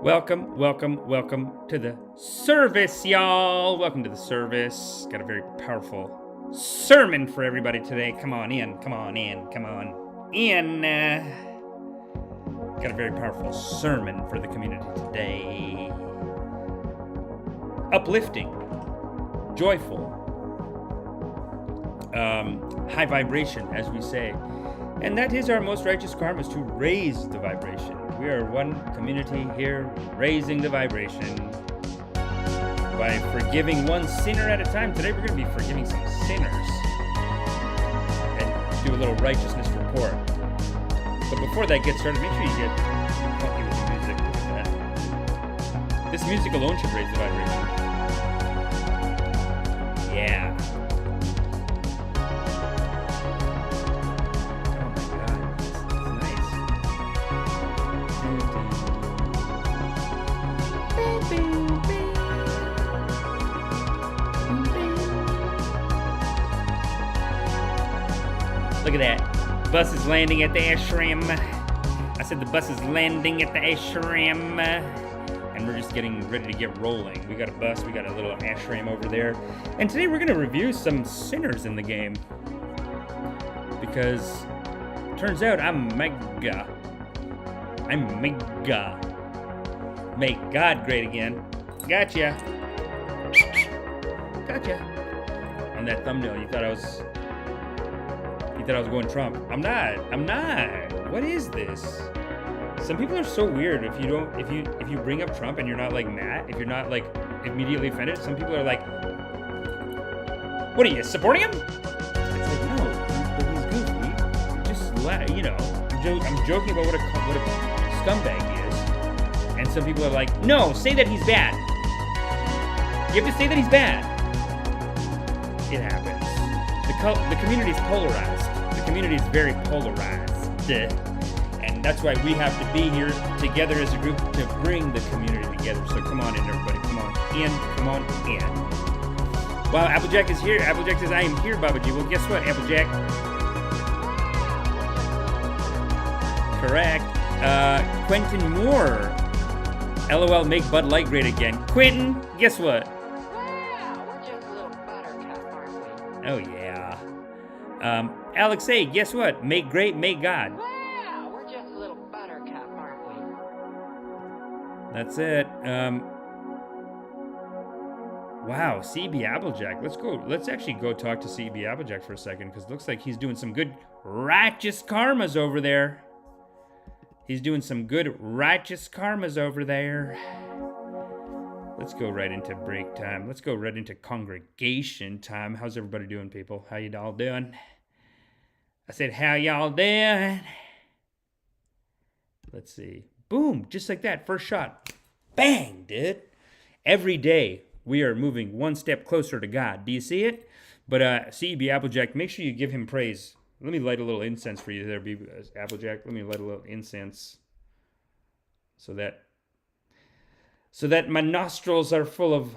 Welcome to the service, y'all. Welcome to the service. Got a very powerful sermon for everybody today. Come on in. Got a very powerful sermon for the community today. Uplifting, joyful, high vibration, as we say. And that is our most righteous karma, is to raise the vibration. We are one community here, raising the vibration by forgiving one sinner at a time. Today we're going to be forgiving some sinners and do a little righteousness report. But before that gets started, make sure you get funky with the music. Look at that. This music alone should raise the vibration. Yeah. Look at that. Bus is landing at the ashram. I said the bus is landing at the ashram. And we're just getting ready to get rolling. We got a bus, we got a little ashram over there. And today we're going to review some sinners in the game. Because turns out I'm mega. Make God great again. Gotcha. On that thumbnail, you thought I was going Trump. I'm not. What is this? Some people are so weird. If you bring up Trump and you're not like mad, if you're not like immediately offended, some people are like, what are you, supporting him? It's like, no, he's goofy. Just I'm joking about what a scumbag he is. And some people are like, no, say that he's bad. You have to say that he's bad. It happens. The community's polarized. The community is very polarized. And that's why we have to be here together as a group to bring the community together. So come on in, everybody. Come on in. Wow, Applejack is here. Applejack says, I am here, Babaji. Well, guess what, Applejack? Correct. Quentin Moore. LOL, make Bud Light great again. Quentin, guess what? Oh, yeah. Alex A., guess what? Make great, make God. Wow, we're just a little buttercup, aren't we? That's it. Wow, CB Applejack. Let's actually go talk to CB Applejack for a second, because it looks like he's doing some good righteous karmas over there. Let's go right into break time. Let's go right into congregation time. How's everybody doing, people? How you all doing? I said, how y'all doing? Let's see. Boom, just like that. First shot. Bang, dude. Every day, we are moving one step closer to God. Do you see it? But CB Applejack, make sure you give him praise. Let me light a little incense for you there, Applejack. Let me light a little incense so that my nostrils are full of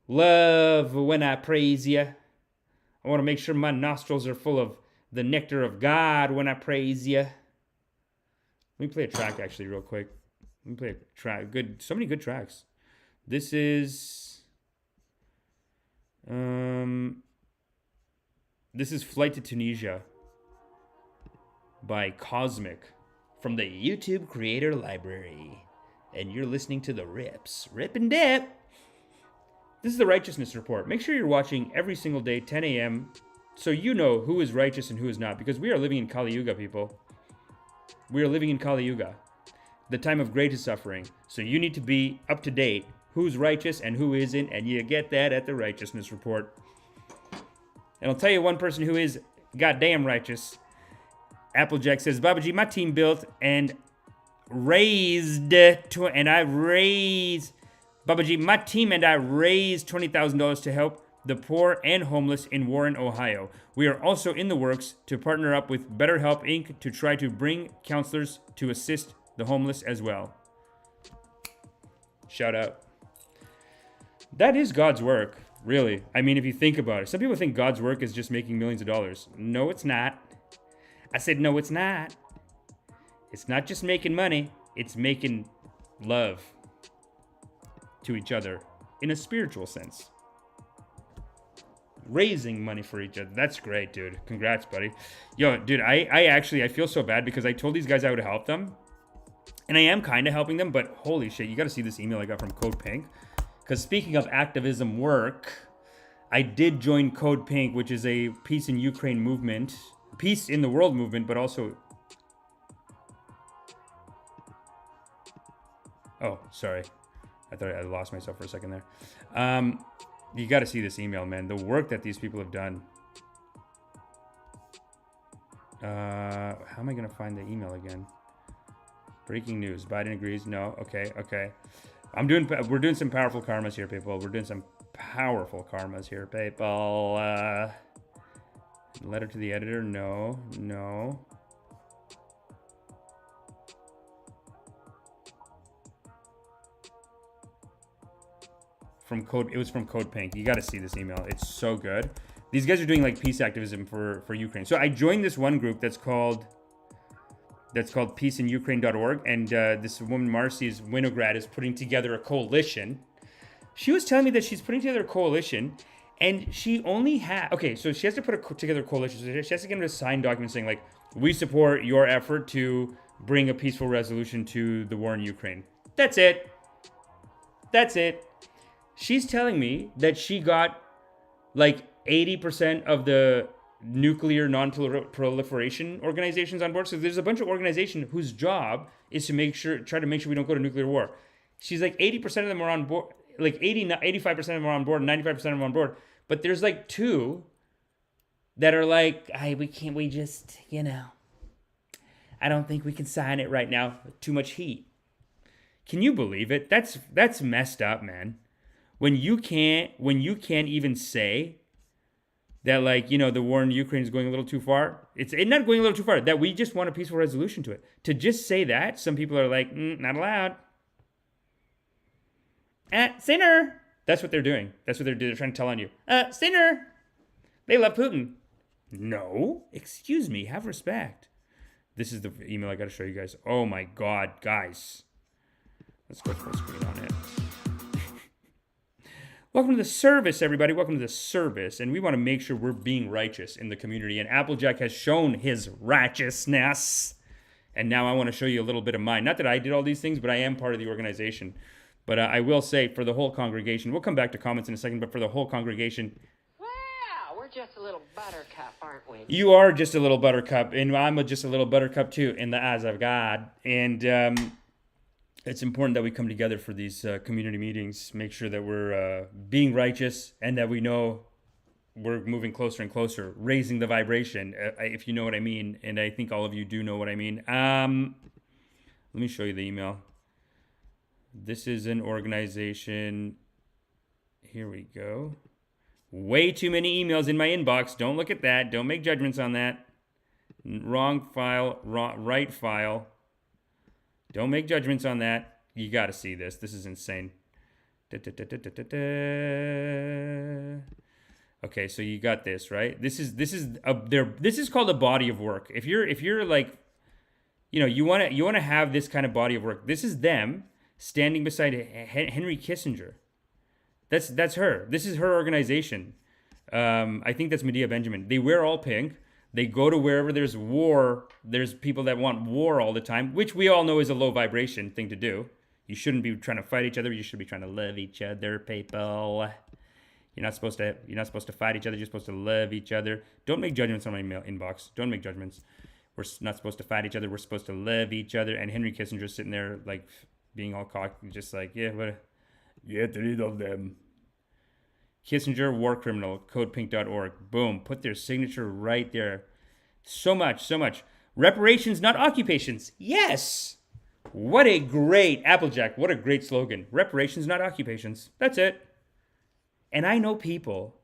love when I praise you. I want to make sure my nostrils are full of the nectar of God when I praise you. Let me play a track actually real quick. Let me play a track. Good, so many good tracks. This is Flight to Tunisia by Cosmic from the YouTube Creator Library. And you're listening to the Rips. Rip and Dip. This is the Righteousness Report. Make sure you're watching every single day, 10 a.m., so you know who is righteous and who is not, because we are living in Kali Yuga, people. We are living in Kali Yuga, the time of greatest suffering. So you need to be up to date, who's righteous and who isn't, and you get that at the Righteousness Report. And I'll tell you one person who is goddamn righteous. Applejack says, Babaji, my team built and raised Babaji, my team and I raised $20,000 to help the poor and homeless in Warren, Ohio. We are also in the works to partner up with BetterHelp Inc. to try to bring counselors to assist the homeless as well. Shout out. That is God's work, really. I mean, if you think about it. Some people think God's work is just making millions of dollars. No, it's not. I said, no, it's not. It's not just making money. It's making love to each other in a spiritual sense. Raising money for each other. That's great, dude. Congrats, buddy. Yo, dude, I feel so bad because I told these guys I would help them. And I am kind of helping them, but holy shit, you got to see this email I got from Code Pink. Because speaking of activism work, I did join Code Pink, which is a peace in Ukraine movement, peace in the world movement, but also... Oh, sorry. I thought I lost myself for a second there. You got to see this email, man. The work that these people have done. How am I going to find the email again? Breaking news. Biden agrees. No. Okay. We're doing some powerful karmas here, people. We're doing some powerful karmas here, people. Letter to the editor. No. It was from Code Pink. You got to see this email. It's so good. These guys are doing like peace activism for Ukraine. So I joined this one group that's called peaceinukraine.org, and this woman Marcy's Winograd is putting together a coalition. She was telling me that she's putting together a coalition, and she only so she has to put together a coalition. So she has to get them to sign documents saying like, we support your effort to bring a peaceful resolution to the war in Ukraine. That's it. She's telling me that she got like 80% of the nuclear non-proliferation organizations on board. So there's a bunch of organizations whose job is to try to make sure we don't go to nuclear war. She's like 80% of them are on board, like 85% of them are on board, 95% of them are on board. But there's like 2 that are like, we just, I don't think we can sign it right now. Too much heat. Can you believe it? That's messed up, man. When you can't even say that, like, the war in Ukraine is going a little too far. It's not going a little too far. That we just want a peaceful resolution to it. To just say that, some people are like, not allowed. Sinner. That's what they're doing. They're trying to tell on you. Sinner. They love Putin. No. Excuse me. Have respect. This is the email I got to show you guys. Oh my God, guys. Let's go full screen on it. Welcome to the service, everybody. Welcome to the service. And we want to make sure we're being righteous in the community. And Applejack has shown his righteousness. And now I want to show you a little bit of mine. Not that I did all these things, but I am part of the organization. But I will say, for the whole congregation, we'll come back to comments in a second, but for the whole congregation... Well, we're just a little buttercup, aren't we? You are just a little buttercup, and I'm just a little buttercup too, in the eyes of God. And... it's important that we come together for these community meetings, make sure that we're being righteous and that we know we're moving closer and closer, raising the vibration, if you know what I mean. And I think all of you do know what I mean. Let me show you the email. This is an organization. Here we go. Way too many emails in my inbox. Don't look at that. Don't make judgments on that. Wrong file, right file. Don't make judgments on that. You got to see this. This is insane. Okay, so you got this, right? This is called a body of work. If you're like, you want to have this kind of body of work. This is them standing beside Henry Kissinger. That's her. This is her organization. I think that's Medea Benjamin. They wear all pink. They go to wherever there's war. There's people that want war all the time, which we all know is a low vibration thing to do. You shouldn't be trying to fight each other. You should be trying to love each other, people. You're not supposed to fight each other. You're supposed to love each other. Don't make judgments on my email inbox. Don't make judgments. We're not supposed to fight each other. We're supposed to love each other. And Henry Kissinger's sitting there like being all cocky, just like, yeah, what? Get rid of them. Kissinger, war criminal, codepink.org. Boom. Put their signature right there. So much. Reparations, not occupations. Yes. What a great, Applejack, what a great slogan. Reparations, not occupations. That's it. And I know people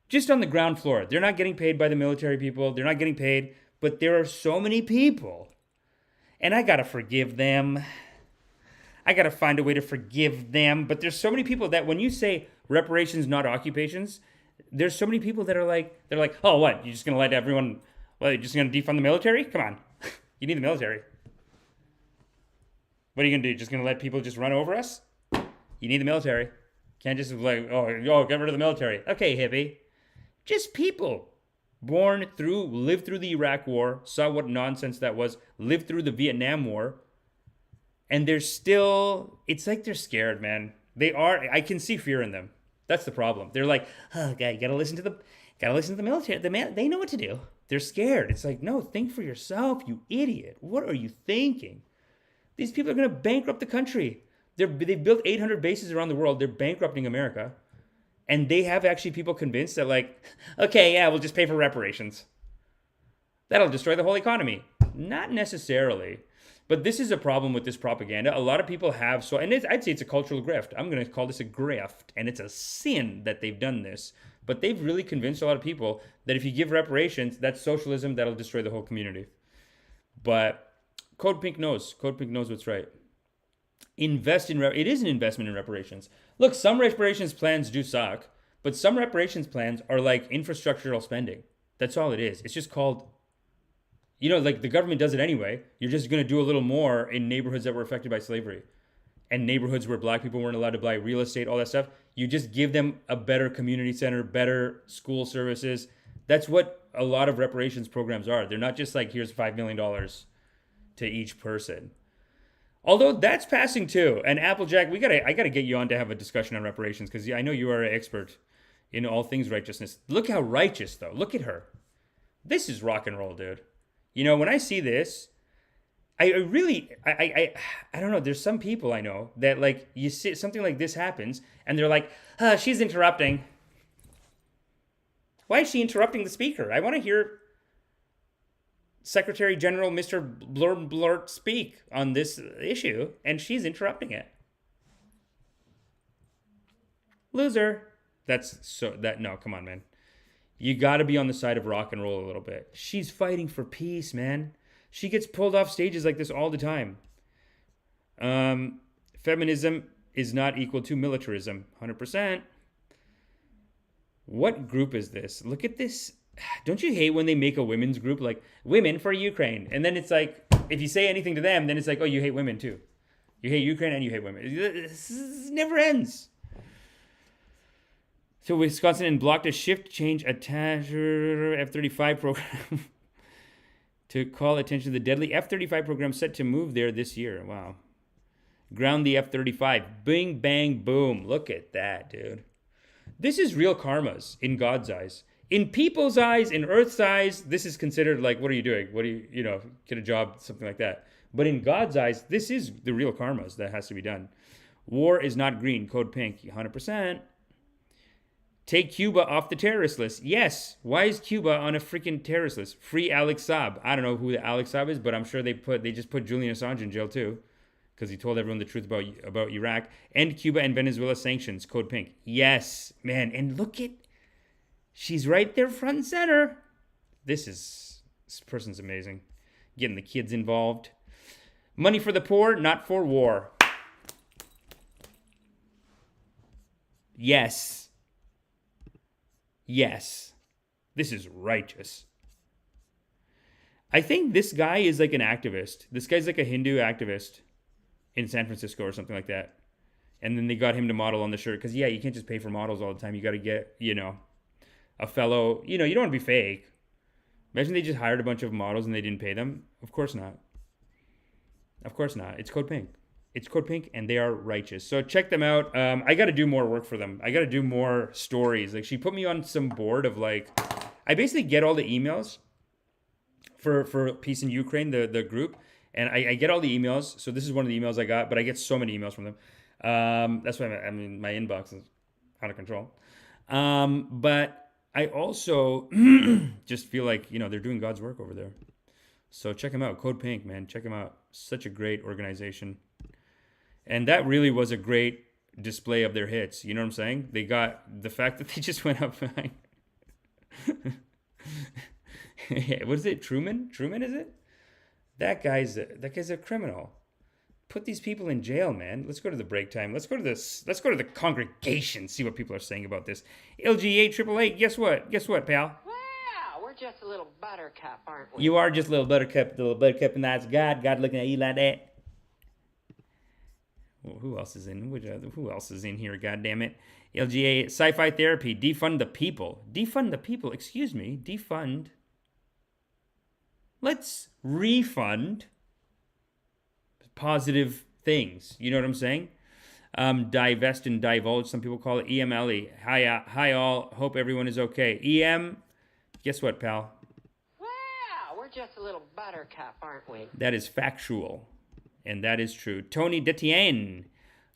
just on the ground floor. They're not getting paid by the military people. They're not getting paid. But there are so many people. And I got to forgive them. I got to find a way to forgive them. But there's so many people that when you say reparations, not occupations, there's so many people that are like, they're like, oh, what? You're just going to let everyone, you're just going to defund the military? Come on. You need the military. What are you going to do? Just going to let people just run over us? You need the military. Can't just like, oh, get rid of the military. Okay, hippie. Just people lived through the Iraq War, saw what nonsense that was, lived through the Vietnam War, and they're still, it's like they're scared, man. They are, I can see fear in them. That's the problem. They're like, oh, God, you gotta listen to the military. They know what to do. They're scared. It's like, no, think for yourself, you idiot. What are you thinking? These people are gonna bankrupt the country. They've built 800 bases around the world. They're bankrupting America. And they have actually people convinced that like, okay, yeah, we'll just pay for reparations. That'll destroy the whole economy. Not necessarily. But this is a problem with this propaganda. A lot of people have, I'd say it's a cultural grift. I'm going to call this a grift. And it's a sin that they've done this. But they've really convinced a lot of people that if you give reparations, that's socialism, that'll destroy the whole community. But Code Pink knows. Code Pink knows what's right. It is an investment in reparations. Look, some reparations plans do suck, but some reparations plans are like infrastructural spending. That's all it is. It's just called, like the government does it anyway. You're just going to do a little more in neighborhoods that were affected by slavery and neighborhoods where black people weren't allowed to buy real estate, all that stuff. You just give them a better community center, better school services. That's what a lot of reparations programs are. They're not just like, here's $5 million to each person. Although that's passing too. And Applejack, I gotta get you on to have a discussion on reparations because I know you are an expert in all things righteousness. Look how righteous though. Look at her. This is rock and roll, dude. When I see this, I don't know. There's some people I know that like you see something like this happens and they're like, she's interrupting. Why is she interrupting the speaker? I want to hear Secretary General Mr. Blurt speak on this issue, and she's interrupting it. Loser. No, come on, man. You got to be on the side of rock and roll a little bit. She's fighting for peace, man. She gets pulled off stages like this all the time. Feminism is not equal to militarism. 100%. What group is this? Look at this. Don't you hate when they make a women's group like Women for Ukraine? And then it's like, if you say anything to them, then it's like, oh, you hate women too. You hate Ukraine and you hate women. This never ends. So Wisconsin blocked a shift change attached F-35 program to call attention to the deadly F-35 program set to move there this year. Wow. Ground the F-35. Bing, bang, boom. Look at that, dude. This is real karmas in God's eyes. In people's eyes, in Earth's eyes, this is considered like, what are you doing? What do you, get a job, something like that. But in God's eyes, this is the real karmas that has to be done. War is not green. Code Pink, 100%. Take Cuba off the terrorist list. Yes. Why is Cuba on a freaking terrorist list? Free Alex Saab. I don't know who the Alex Saab is, but I'm sure they just put Julian Assange in jail too, because he told everyone the truth about Iraq. End Cuba and Venezuela sanctions. Code Pink. Yes, man. And look at, she's right there front and center. This person's amazing. Getting the kids involved. Money for the poor, not for war. Yes. Yes. This is righteous. I think this guy is like an activist. This guy's like a Hindu activist in San Francisco or something like that. And then they got him to model on the shirt. Because, yeah, you can't just pay for models all the time. You got to get, a fellow, you don't want to be fake. Imagine they just hired a bunch of models and they didn't pay them. Of course not. Of course not. It's Code Pink. It's Code Pink and they are righteous. So check them out. I got to do more work for them. I got to do more stories. Like she put me on some board of like, I basically get all the emails for Peace in Ukraine, the group. And I get all the emails. So this is one of the emails I got, but I get so many emails from them. That's why my inbox is out of control. But I also just feel like, they're doing God's work over there. So check them out. Code Pink, man. Check them out. Such a great organization. And that really was a great display of their hits. You know what I'm saying? They got the fact that they just went up behind. What is it? Truman? Truman, is it? That guy's a criminal. Put these people in jail, man. Let's go to the break time. Let's go to the congregation. See what people are saying about this. LGA 888. Guess what, pal? Well, we're just a little buttercup, aren't we? You are just a little buttercup, and that's God. God looking at you like that. Who else is in? Who else is in here? God damn it! LGA Sci-Fi Therapy. Defund the people. Defund the people. Excuse me. Defund. Let's refund positive things. You know what I'm saying? Divest and divulge, some people call it. EMLE. Hi all. Hope everyone is okay. EM, guess what, pal? Well, we're just a little buttercup, aren't we? That is factual. And that is true. Tony Detienne.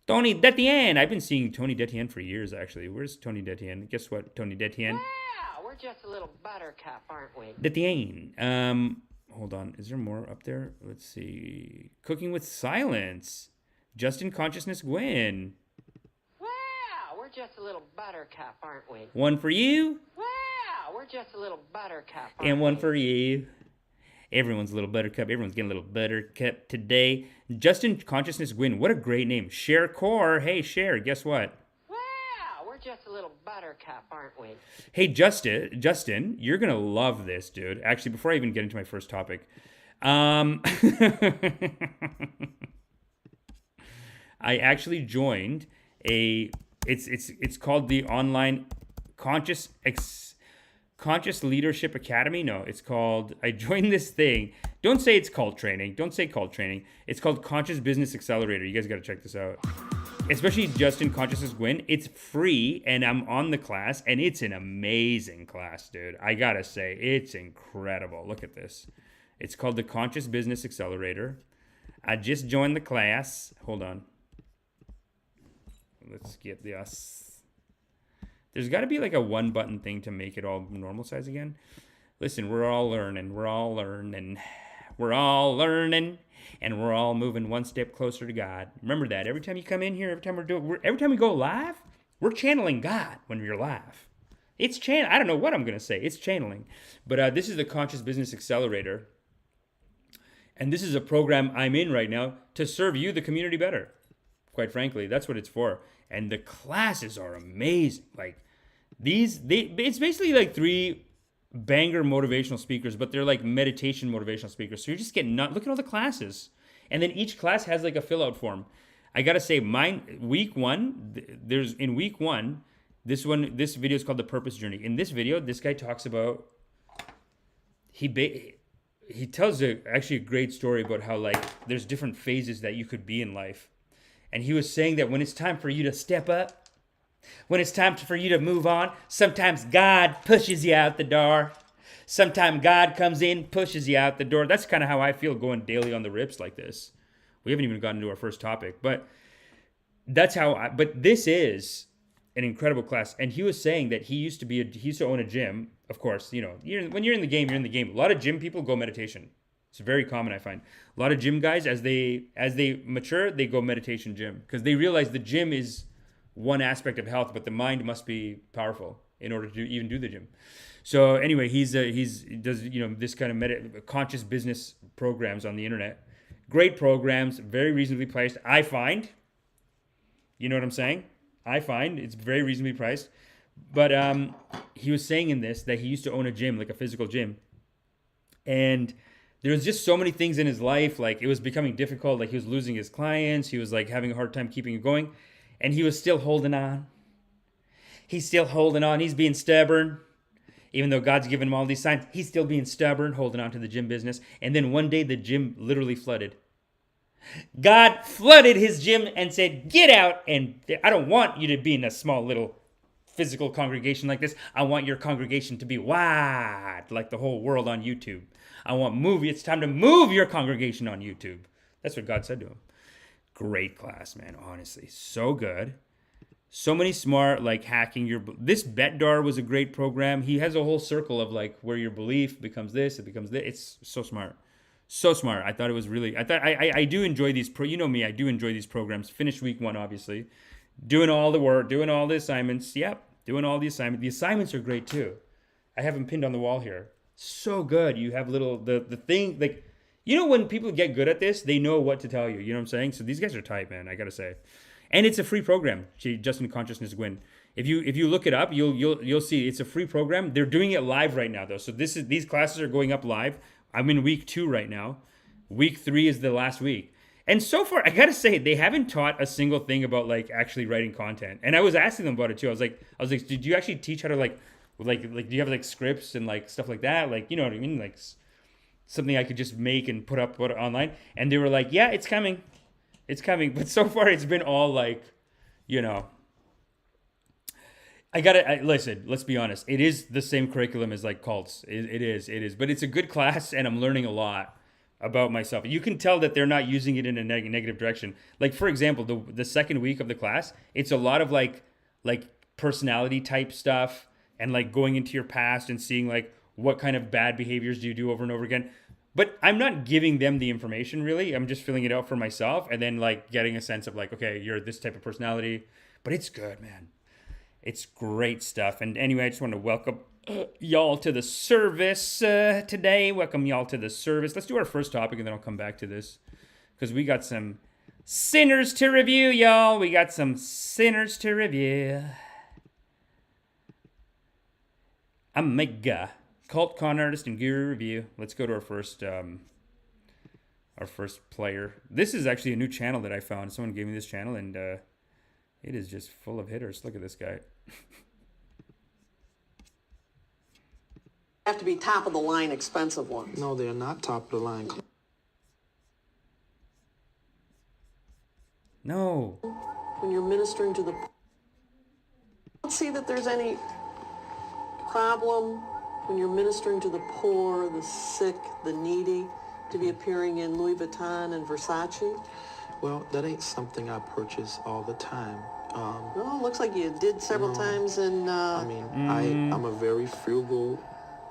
Tony Detienne. I've been seeing Tony Detienne for years, actually. Where's Tony Detienne? Guess what, Tony Detienne? Well, we're just a little buttercup, aren't we? Detienne. Hold on. Is there more up there? Let's see. Cooking with Silence. Justin Consciousness Gwen. Well, we're just a little buttercup, aren't we? One for you. Well, we're just a little buttercup, aren't And one we? for you. Everyone's a little buttercup. Everyone's getting a little buttercup today. Justin Consciousness Gwen. What a great name. Cher Core. Hey, Cher. Guess what? Well, we're just a little buttercup, aren't we? Hey, Justin, you're going to love this, dude. Actually, before I even get into my first topic, I actually joined it's called the Online Conscious Leadership Academy. No, it's called, I joined this thing. Don't say it's called training. Don't say called training. It's called Conscious Business Accelerator. You guys got to check this out. Especially Justin Consciousness Gwen. It's free, and I'm on the class, and it's an amazing class, dude. I got to say, it's incredible. Look at this. It's called the Conscious Business Accelerator. I just joined the class. Hold on. Let's get this. There's got to be like a one button thing to make it all normal size again. Listen, we're all learning. We're all learning. We're all learning. And we're all moving one step closer to God. Remember that. Every time you come in here, every time we go live, we're channeling God when we're live. It's I don't know what I'm going to say. It's channeling. But this is the Conscious Business Accelerator. And this is a program I'm in right now to serve you, the community, better. Quite frankly, that's what it's for. And the classes are amazing. Like it's basically like 3 banger motivational speakers, but they're like meditation motivational speakers. So you're just getting look at all the classes. And then each class has like a fill out form. I got to say week 1, this video is called The Purpose Journey. In this video, this guy talks about, he tells actually a great story about how like there's different phases that you could be in life. And he was saying that when it's time for you to step up, when it's time for you to move on, sometimes God pushes you out the door. Sometimes God comes in, pushes you out the door. That's kind of how I feel going daily on the rips like this. We haven't even gotten to our first topic, but that's how but this is an incredible class. And he was saying that he used to own a gym. Of course, you know, when you're in the game, you're in the game. A lot of gym people go meditation. It's very common, I find. A lot of gym guys, as they mature, they go meditation gym because they realize the gym is one aspect of health, but the mind must be powerful in order to even do the gym. So anyway, he does this kind of conscious business programs on the internet. Great programs, very reasonably priced. I find, you know what I'm saying? I find it's very reasonably priced. But he was saying in this that he used to own a gym, like a physical gym, and there was just so many things in his life, like it was becoming difficult, like he was losing his clients, he was like having a hard time keeping it going, and he was still holding on. He's still holding on, he's being stubborn. Even though God's given him all these signs, he's still being stubborn, holding on to the gym business. And then one day the gym literally flooded. God flooded his gym and said, get out, and I don't want you to be in a small little physical congregation like this. I want your congregation to be wide, like the whole world on YouTube. It's time to move your congregation on YouTube. That's what God said to him. Great class, man. Honestly, so good. So many smart, like hacking this Betdar was a great program. He has a whole circle of like where your belief becomes this, it becomes this. It's so smart. So smart. I thought it was really, I do enjoy these, you know me, I do enjoy these programs. Finished week 1, obviously. Doing all the work, doing all the assignments. Yep, doing all the assignments. The assignments are great too. I have them pinned on the wall here. So good. You have the thing, like, you know when people get good at this, they know what to tell you. You know what I'm saying? So these guys are tight, man, I gotta say. And it's a free program, Justin Consciousness Gwen. If you look it up, you'll see it's a free program. They're doing it live right now though. So these classes are going up live. I'm in week 2 right now. Week 3 is the last week. And so far, I gotta say, they haven't taught a single thing about like actually writing content. And I was asking them about it too. I was like, did you actually teach how to like do you have like scripts and like stuff like that? Like, you know what I mean? Like something I could just make and put online. And they were like, yeah, it's coming. It's coming. But so far, it's been all like, you know, listen, let's be honest. It is the same curriculum as like cults. It is. But it's a good class and I'm learning a lot about myself. You can tell that they're not using it in a negative direction. Like, for example, the second week of the class, it's a lot of like personality type stuff and like going into your past and seeing like what kind of bad behaviors do you do over and over again. But I'm not giving them the information really. I'm just filling it out for myself and then like getting a sense of like, okay, you're this type of personality. But it's good, man. It's great stuff. And anyway, I just want to welcome y'all to the service today. Welcome y'all to the service. Let's do our first topic and then I'll come back to this. Because we got some sinners to review, y'all. We got some sinners to review. Omega, cult con artist and guru review. Let's go to our first player. This is actually a new channel that I found. Someone gave me this channel and it is just full of hitters. Look at this guy. Have to be top of the line expensive ones. No, they're not top of the line. No. When you're ministering to the... I don't see that there's any problem when you're ministering to the poor, the sick, the needy, to be appearing in Louis Vuitton and Versace. Well, that ain't something I purchase all the time. No, it looks like you did several times in... I mean, I'm a very frugal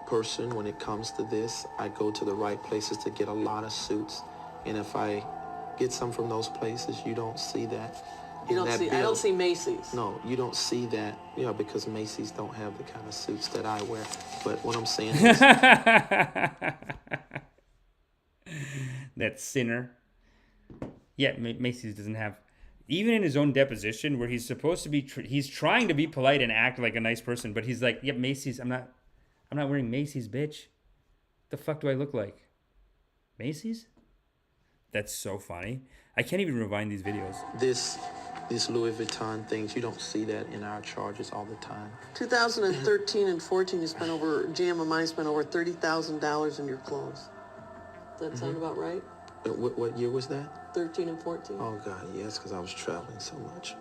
person when it comes to this. I go to the right places to get a lot of suits, and if I get some from those places, you don't see that. I don't see Macy's. No, you don't see that, because Macy's don't have the kind of suits that I wear. But what I'm saying is... That sinner. Yeah, Macy's doesn't have... Even in his own deposition, where he's supposed to be... he's trying to be polite and act like a nice person, but he's like, yep, Macy's, I'm not wearing Macy's, bitch. The fuck do I look like? Macy's? That's so funny. I can't even rewind these videos. This Louis Vuitton things, you don't see that in our charges all the time. 2013 and 14, you spent over... GMMI spent over $30,000 in your clothes. Does that sound about right? What year was that? 13 and 14. Oh, God, yes, because I was traveling so much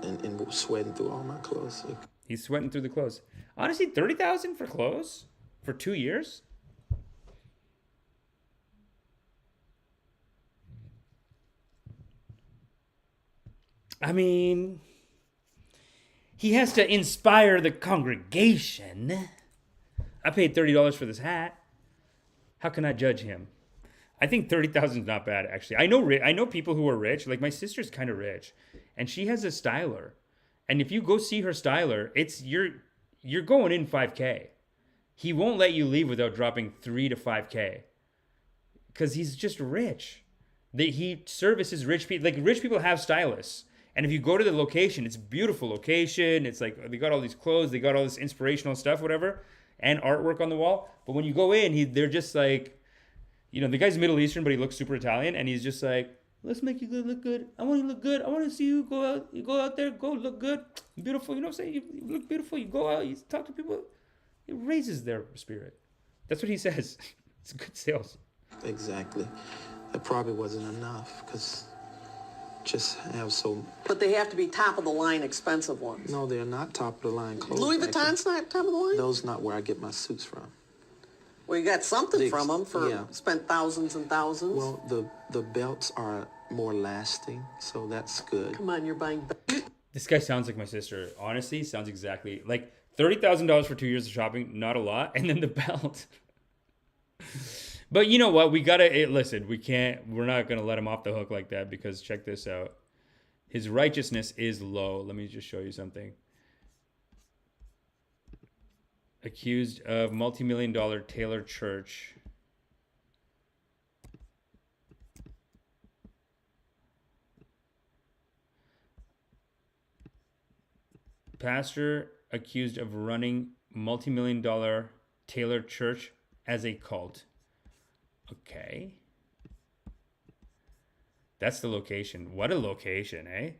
and sweating through all my clothes. He's sweating through the clothes. Honestly, $30,000 for clothes? For 2 years? I mean, he has to inspire the congregation. I paid $30 for this hat. How can I judge him? I think $30,000 is not bad, actually. I know people who are rich. Like, my sister's kind of rich, and she has a styler. And if you go see her styler, you're going in $5K. He won't let you leave without dropping $3 to $5K, because he's just rich. He services rich people. Like, rich people have stylists. And if you go to the location, it's a beautiful location. It's like they got all these clothes, they got all this inspirational stuff, whatever, and artwork on the wall. But when you go in, they're just like, the guy's Middle Eastern, but he looks super Italian, and he's just like, let's make you look good. I want you to look good. I want to see you go out. You go out there, go look good, beautiful. You know what I'm saying? You look beautiful. You go out, you talk to people. It raises their spirit. That's what he says. It's good sales. Exactly. That probably wasn't enough, because just have so... But they have to be top of the line expensive ones. No, they're not top of the line clothes. Louis Vuitton's not top of the line? Those not where I get my suits from. Well, you got something from them spent thousands and thousands. Well, the belts are more lasting, so that's good. Come on, you're buying... This guy sounds like my sister. Honestly, sounds exactly like $30,000 for 2 years of shopping. Not a lot. And then the belt. But you know what? We gotta listen. We're not gonna let him off the hook like that, because check this out. His righteousness is low. Let me just show you something. Accused of multi-million-dollar Taylor Church. Pastor accused of running multi-million-dollar Taylor Church as a cult. Okay. That's the location. What a location, eh?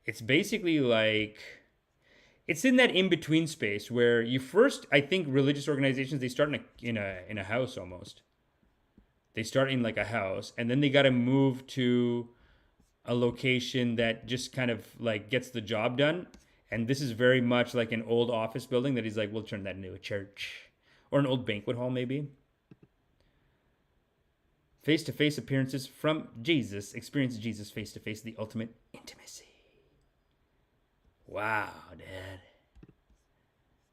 It's basically like, it's in that in-between space where you first, I think religious organizations, they start in a house almost. They start in like a house, and then they got to move to a location that just kind of like gets the job done. And this is very much like an old office building that he's like, we'll turn that into a church or an old banquet hall maybe. Face-to-face appearances from Jesus. Experience Jesus face-to-face, the ultimate intimacy. Wow, Dad.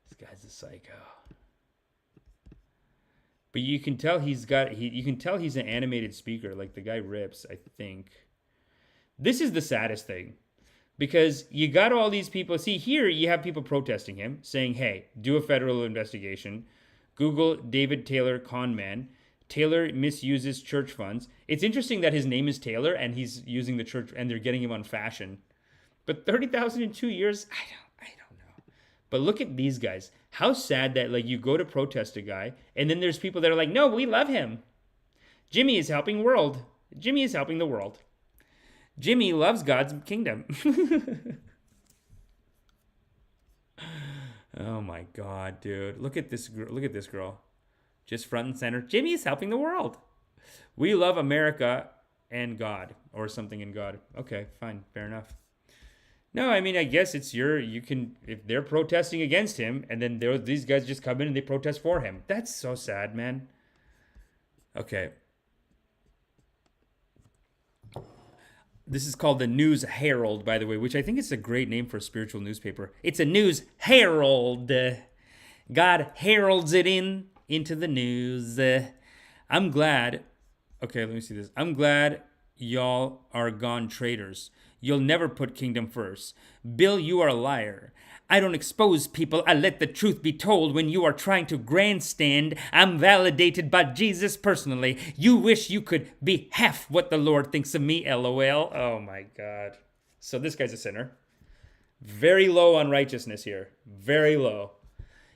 This guy's a psycho. But you can tell he's an animated speaker, like the guy rips, I think. This is the saddest thing. Because you got all these people. See, here you have people protesting him, saying, hey, do a federal investigation. Google David Taylor con man. Taylor misuses church funds. It's interesting that his name is Taylor and he's using the church and they're getting him on fashion. But 30,000 in 2 years, I don't know. But look at these guys. How sad that like you go to protest a guy and then there's people that are like, no, we love him. Jimmy is helping world. Jimmy is helping the world. Jimmy loves God's kingdom. Oh my God, dude. Look at this girl. Look at this girl. Just front and center. Jimmy is helping the world. We love America and God, or something in God. Okay, fine. Fair enough. No, I mean, I guess it's if they're protesting against him and then these guys just come in and they protest for him. That's so sad, man. Okay. This is called the News Herald, by the way, which I think is a great name for a spiritual newspaper. It's a News Herald. God heralds it into the news. I'm glad. Okay, let me see this. I'm glad y'all are gone traitors. You'll never put kingdom first. Bill, you are a liar. I don't expose people. I let the truth be told. When you are trying to grandstand, I'm validated by Jesus personally. You wish you could be half what the Lord thinks of me, LOL. Oh my God. So this guy's a sinner. Very low on righteousness here. Very low.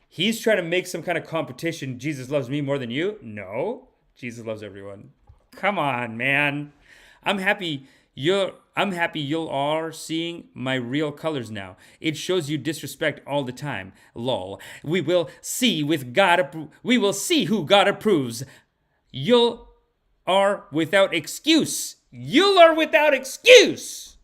He's trying to make some kind of competition. Jesus loves me more than you? No. Jesus loves everyone. Come on, man. I'm happy you are seeing my real colors now. It shows you disrespect all the time. Lol. We will see we will see who God approves. You are without excuse. You are without excuse.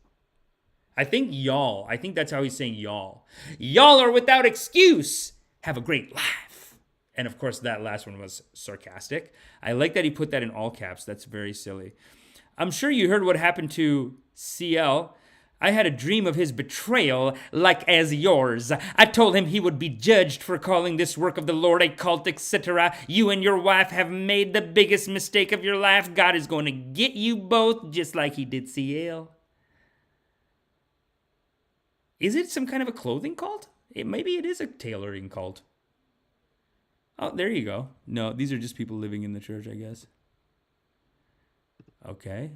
I think y'all. I think that's how he's saying y'all. Y'all are without excuse. Have a great laugh. And of course, that last one was sarcastic. I like that he put that in all caps. That's very silly. I'm sure you heard what happened to CL. I had a dream of his betrayal, like as yours. I told him he would be judged for calling this work of the Lord a cult, etc. You and your wife have made the biggest mistake of your life. God is going to get you both, just like he did CL. Is it some kind of a clothing cult? Maybe it is a tailoring cult. Oh, there you go. No, these are just people living in the church, I guess. Okay.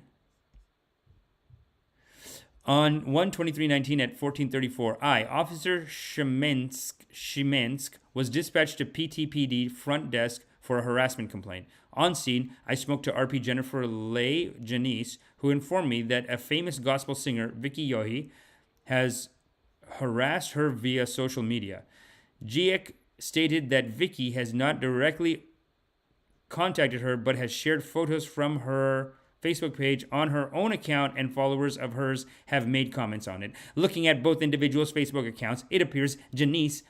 On 1/23/19 at 14:34, Officer Shimensk, was dispatched to PTPD front desk for a harassment complaint. On scene, I spoke to RP Jennifer Leigh Janice, who informed me that a famous gospel singer, Vicky Yohe, has harassed her via social media. GIEC stated that Vicky has not directly contacted her, but has shared photos from her Facebook page on her own account, and followers of hers have made comments on it. Looking at both individuals' Facebook accounts, it appears Janice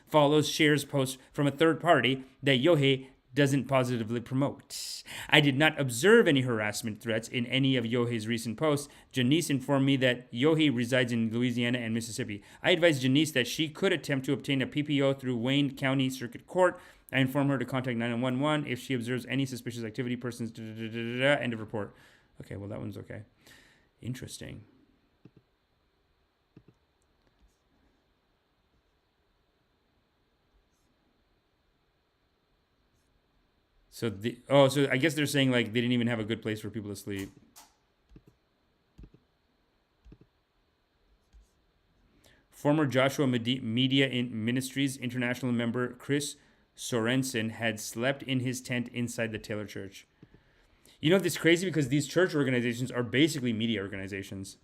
shares posts from a third party that Yohe doesn't positively promote. I did not observe any harassment threats in any of Yohe's recent posts. Janice informed me that Yohe resides in Louisiana and Mississippi. I advised Janice that she could attempt to obtain a PPO through Wayne County Circuit Court. I informed her to contact 911 if she observes any suspicious activity, persons, end of report. Okay, well, that one's okay. Interesting. So I guess they're saying like they didn't even have a good place for people to sleep. Former Joshua Media Ministries International member Chris Sorensen had slept in his tent inside the Taylor Church. You know, it's crazy because these church organizations are basically media organizations.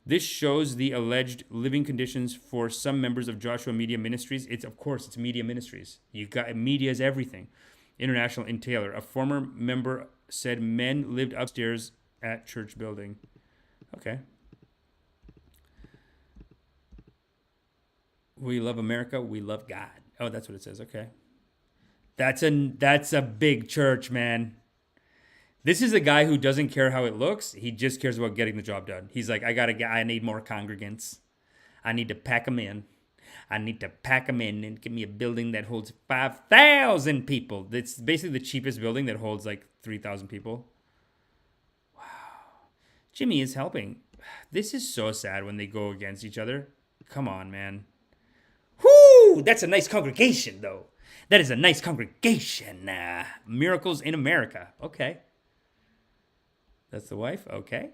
This shows the alleged living conditions for some members of Joshua Media Ministries. Of course, it's media ministries. You got media is everything. International in Taylor. A former member said men lived upstairs at church building. Okay. We love America. We love God. Oh, that's what it says. Okay. That's a big church, man. This is a guy who doesn't care how it looks. He just cares about getting the job done. He's like, I need more congregants. I need to pack them in. I need to pack them in and give me a building that holds 5,000 people. It's basically the cheapest building that holds like 3,000 people. Wow. Jimmy is helping. This is so sad when they go against each other. Come on, man. Whoo! That's a nice congregation, though. That is a nice congregation. Miracles in America. Okay. That's the wife? Okay.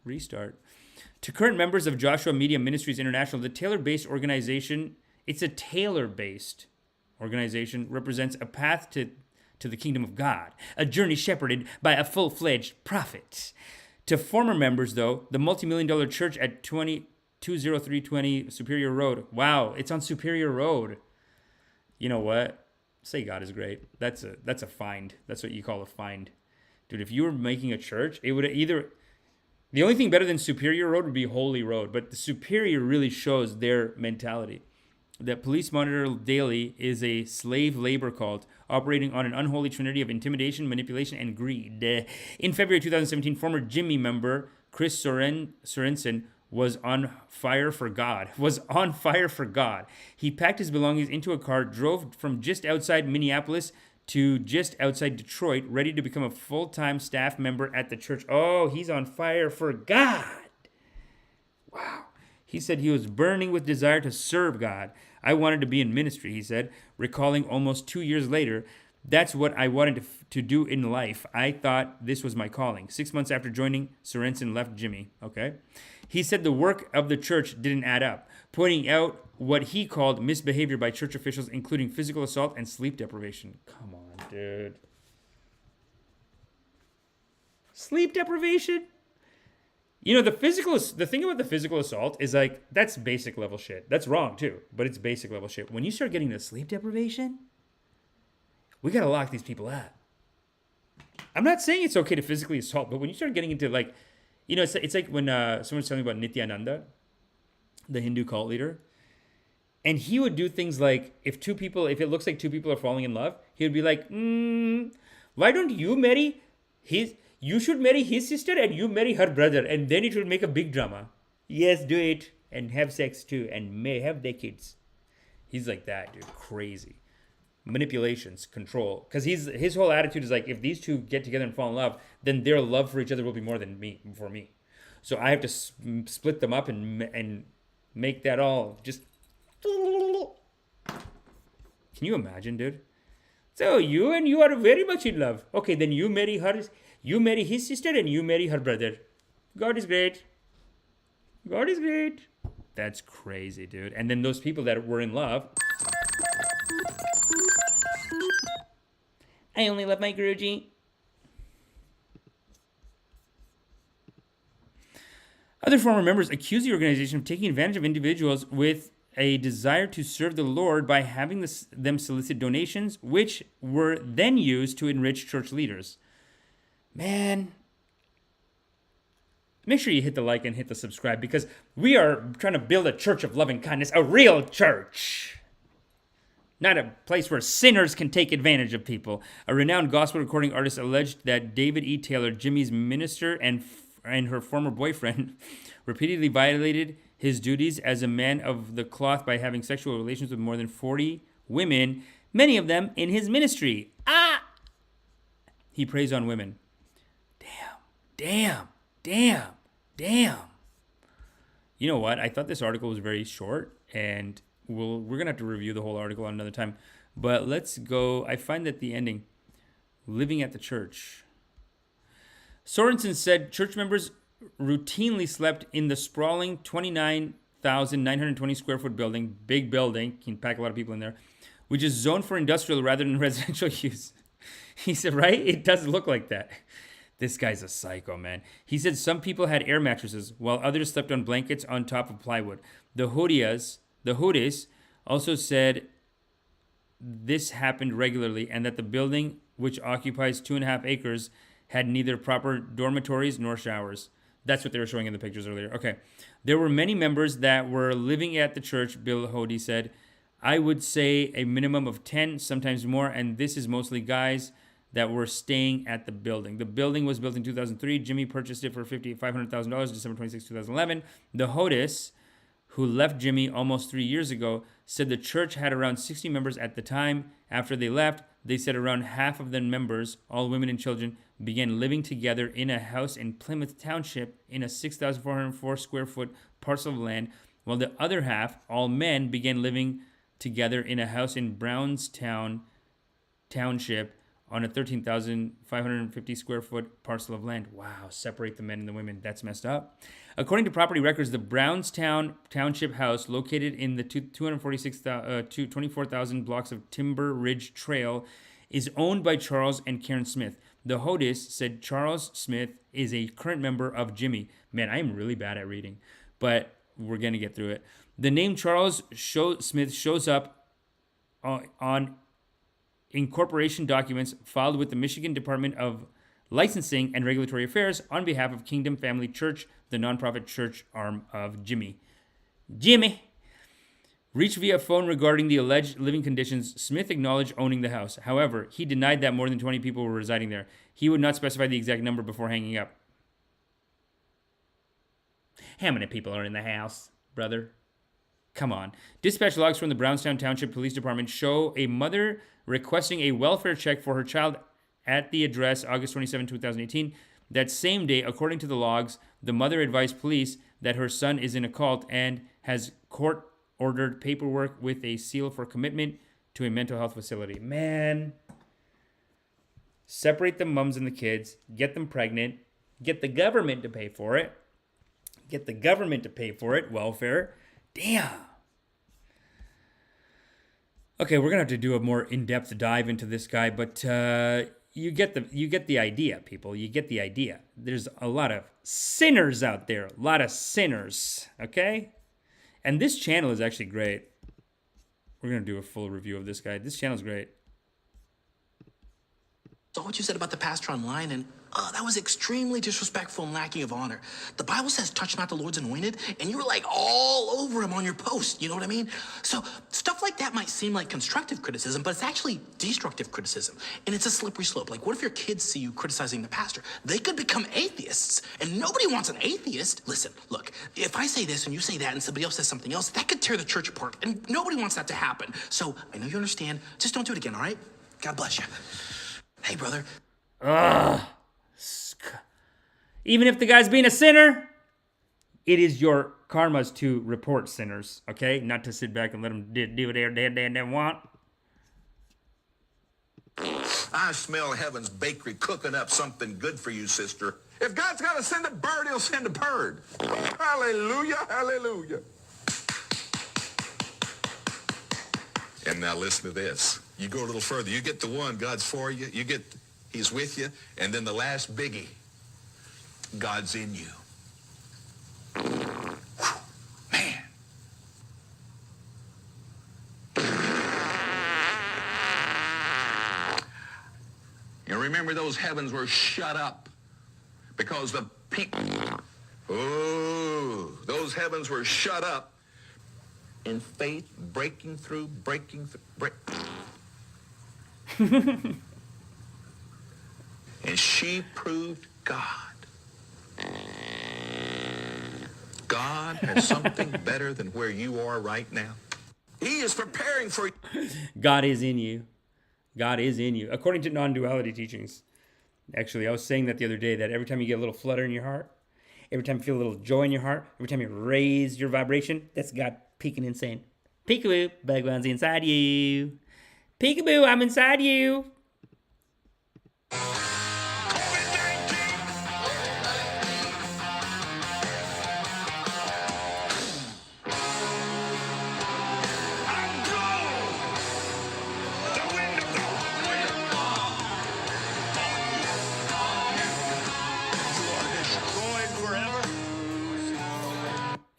Restart. To current members of Joshua Media Ministries International, the Taylor-based organization, it's a Taylor-based organization, represents a path to the kingdom of God, a journey shepherded by a full-fledged prophet. To former members, though, the multi-million-dollar church at 20320 Superior Road. Wow, it's on Superior Road. You know what? Say God is great. That's a find. That's what you call a find. Dude, if you were making a church, it would either... The only thing better than Superior Road would be Holy Road, but the Superior really shows their mentality. That Police Monitor Daily is a slave labor cult operating on an unholy trinity of intimidation, manipulation, and greed. In February 2017, former Jimmy member Chris Sorensen was on fire for God. He packed his belongings into a car, drove from just outside Minneapolis to just outside Detroit, ready to become a full-time staff member at the church. Oh, he's on fire for God. Wow. He said he was burning with desire to serve God. I wanted to be in ministry, he said, recalling almost 2 years later, that's what I wanted to do in life. I thought this was my calling. 6 months after joining, Sorensen left Jimmy. Okay. He said the work of the church didn't add up, pointing out what he called misbehavior by church officials, including physical assault and sleep deprivation. Come on, dude. Sleep deprivation? You know, the thing about the physical assault is like, that's basic level shit. That's wrong too, but it's basic level shit. When you start getting the sleep deprivation, we got to lock these people up. I'm not saying it's okay to physically assault, but when you start getting into like, you know, it's like when someone's telling me about Nityananda, the Hindu cult leader, and he would do things like, if it looks like two people are falling in love, he would be like, why don't you marry you should marry his sister and you marry her brother, and then it will make a big drama. Yes, do it, and have sex too, and may have their kids. He's like that, dude, crazy. Manipulations, control, because his whole attitude is like, if these two get together and fall in love, then their love for each other will be more than me for me. So I have to split them up and make that all just. Can you imagine, dude? So you are very much in love. Okay, then you marry his sister, and you marry her brother. God is great. God is great. That's crazy, dude. And then those people that were in love. I only love my Guruji. Other former members accuse the organization of taking advantage of individuals with a desire to serve the Lord by having them solicit donations, which were then used to enrich church leaders. Man, make sure you hit the like and hit the subscribe, because we are trying to build a church of loving kindness, a real church. Not a place where sinners can take advantage of people. A renowned gospel recording artist alleged that David E. Taylor, Jimmy's minister and her former boyfriend, repeatedly violated his duties as a man of the cloth by having sexual relations with more than 40 women, many of them in his ministry. He preys on women. Damn. You know what? I thought this article was very short, and we're going to have to review the whole article on another time. But let's go. I find that the ending, living at the church. Sorensen said church members routinely slept in the sprawling 29,920 square foot building, big building, can pack a lot of people in there, which is zoned for industrial rather than residential use. He said, right? It does look like that. This guy's a psycho, man. He said some people had air mattresses while others slept on blankets on top of plywood. The Hoodies also said this happened regularly and that the building, which occupies 2.5 acres, had neither proper dormitories nor showers. That's what they were showing in the pictures earlier. Okay. There were many members that were living at the church, Bill Hody said. I would say a minimum of 10, sometimes more, and this is mostly guys that were staying at the building. The building was built in 2003. Jimmy purchased it for $500,000, December 26, 2011. The Hodis, who left Jimmy almost 3 years ago, said the church had around 60 members at the time. After they left, they said around half of the members, all women and children, began living together in a house in Plymouth Township in a 6,404 square foot parcel of land, while the other half, all men, began living together in a house in Brownstown Township on a 13,550 square foot parcel of land. Wow, separate the men and the women. That's messed up. According to property records, the Brownstown Township house, located in the 24,000 blocks of Timber Ridge Trail, is owned by Charles and Karen Smith. The Hodis said Charles Smith is a current member of Jimmy. Man, I am really bad at reading, but we're going to get through it. The name Charles Smith shows up on incorporation documents filed with the Michigan Department of Licensing and Regulatory Affairs on behalf of Kingdom Family Church, the nonprofit church arm of Jimmy. Reached via phone regarding the alleged living conditions, Smith acknowledged owning the house. However, he denied that more than 20 people were residing there. He would not specify the exact number before hanging up. How many people are in the house, brother? Come on. Dispatch logs from the Brownstown Township Police Department show a mother requesting a welfare check for her child at the address August 27, 2018. That same day, according to the logs, the mother advised police that her son is in a cult and has court-ordered paperwork with a seal for commitment to a mental health facility. Man. Separate the mums and the kids. Get them pregnant. Get the government to pay for it. Welfare. Damn. Okay, we're gonna have to do a more in-depth dive into this guy, but you get the idea, people. You get the idea. There's a lot of sinners out there. A lot of sinners. Okay? And this channel is actually great. We're gonna do a full review of this guy. This channel's great. Saw what you said about the pastor online, and that was extremely disrespectful and lacking of honor. The Bible says, touch not the Lord's anointed, and you were like all over him on your post, you know what I mean? So stuff like that might seem like constructive criticism, but it's actually destructive criticism, and it's a slippery slope. Like, what if your kids see you criticizing the pastor? They could become atheists, and nobody wants an atheist. Listen, look, if I say this and you say that and somebody else says something else, that could tear the church apart, and nobody wants that to happen. So I know you understand. Just don't do it again, all right? God bless you. Hey, brother. Even if the guy's being a sinner, it is your karmas to report sinners, okay? Not to sit back and let them do what they want. I smell heaven's bakery cooking up something good for you, sister. If God's got to send a bird, he'll send a bird. Hallelujah, hallelujah. And now listen to this. You go a little further. You get the one, God's for you. You get, he's with you. And then the last biggie, God's in you. Whew, man. You remember those heavens were shut up because the people, those heavens were shut up in faith, breaking through. And she proved God. God has something better than where you are right now. He is preparing for you. God is in you. God is in you. According to non-duality teachings. Actually, I was saying that the other day, that every time you get a little flutter in your heart, every time you feel a little joy in your heart, every time you raise your vibration, that's God peeking and saying, peekaboo, Bhagwan's inside you. Peekaboo, I'm inside you.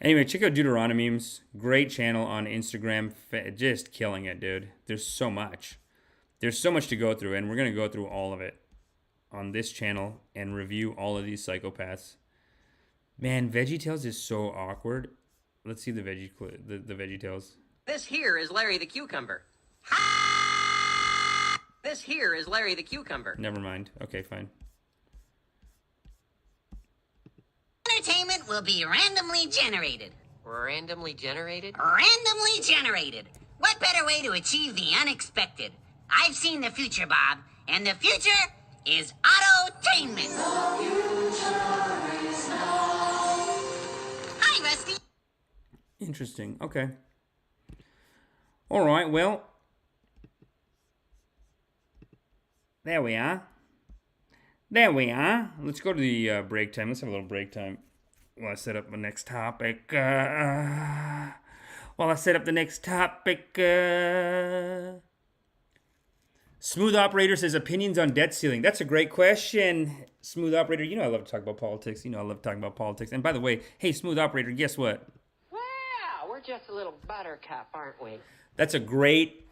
Anyway, check out Deuteronomemes. Great channel on Instagram. Just killing it, dude. There's so much. There's so much to go through, and we're going to go through all of it on this channel and review all of these psychopaths. Man, VeggieTales is so awkward. Let's see the VeggieTales. This here is Larry the Cucumber. This here is Larry the Cucumber. Never mind. Okay, fine. Entertainment will be randomly generated. Randomly generated? Randomly generated. What better way to achieve the unexpected? I've seen the future, Bob, and the future is autotainment. Hi, Rusty. Interesting. Okay. All right, well. There we are. There we are. Let's go to the break time. Let's have a little break time while I set up my next topic. Smooth Operator says opinions on debt ceiling. That's a great question. Smooth Operator, you know I love to talk about politics. And by the way, hey, Smooth Operator, guess what? Well, we're just a little buttercup, aren't we? That's a great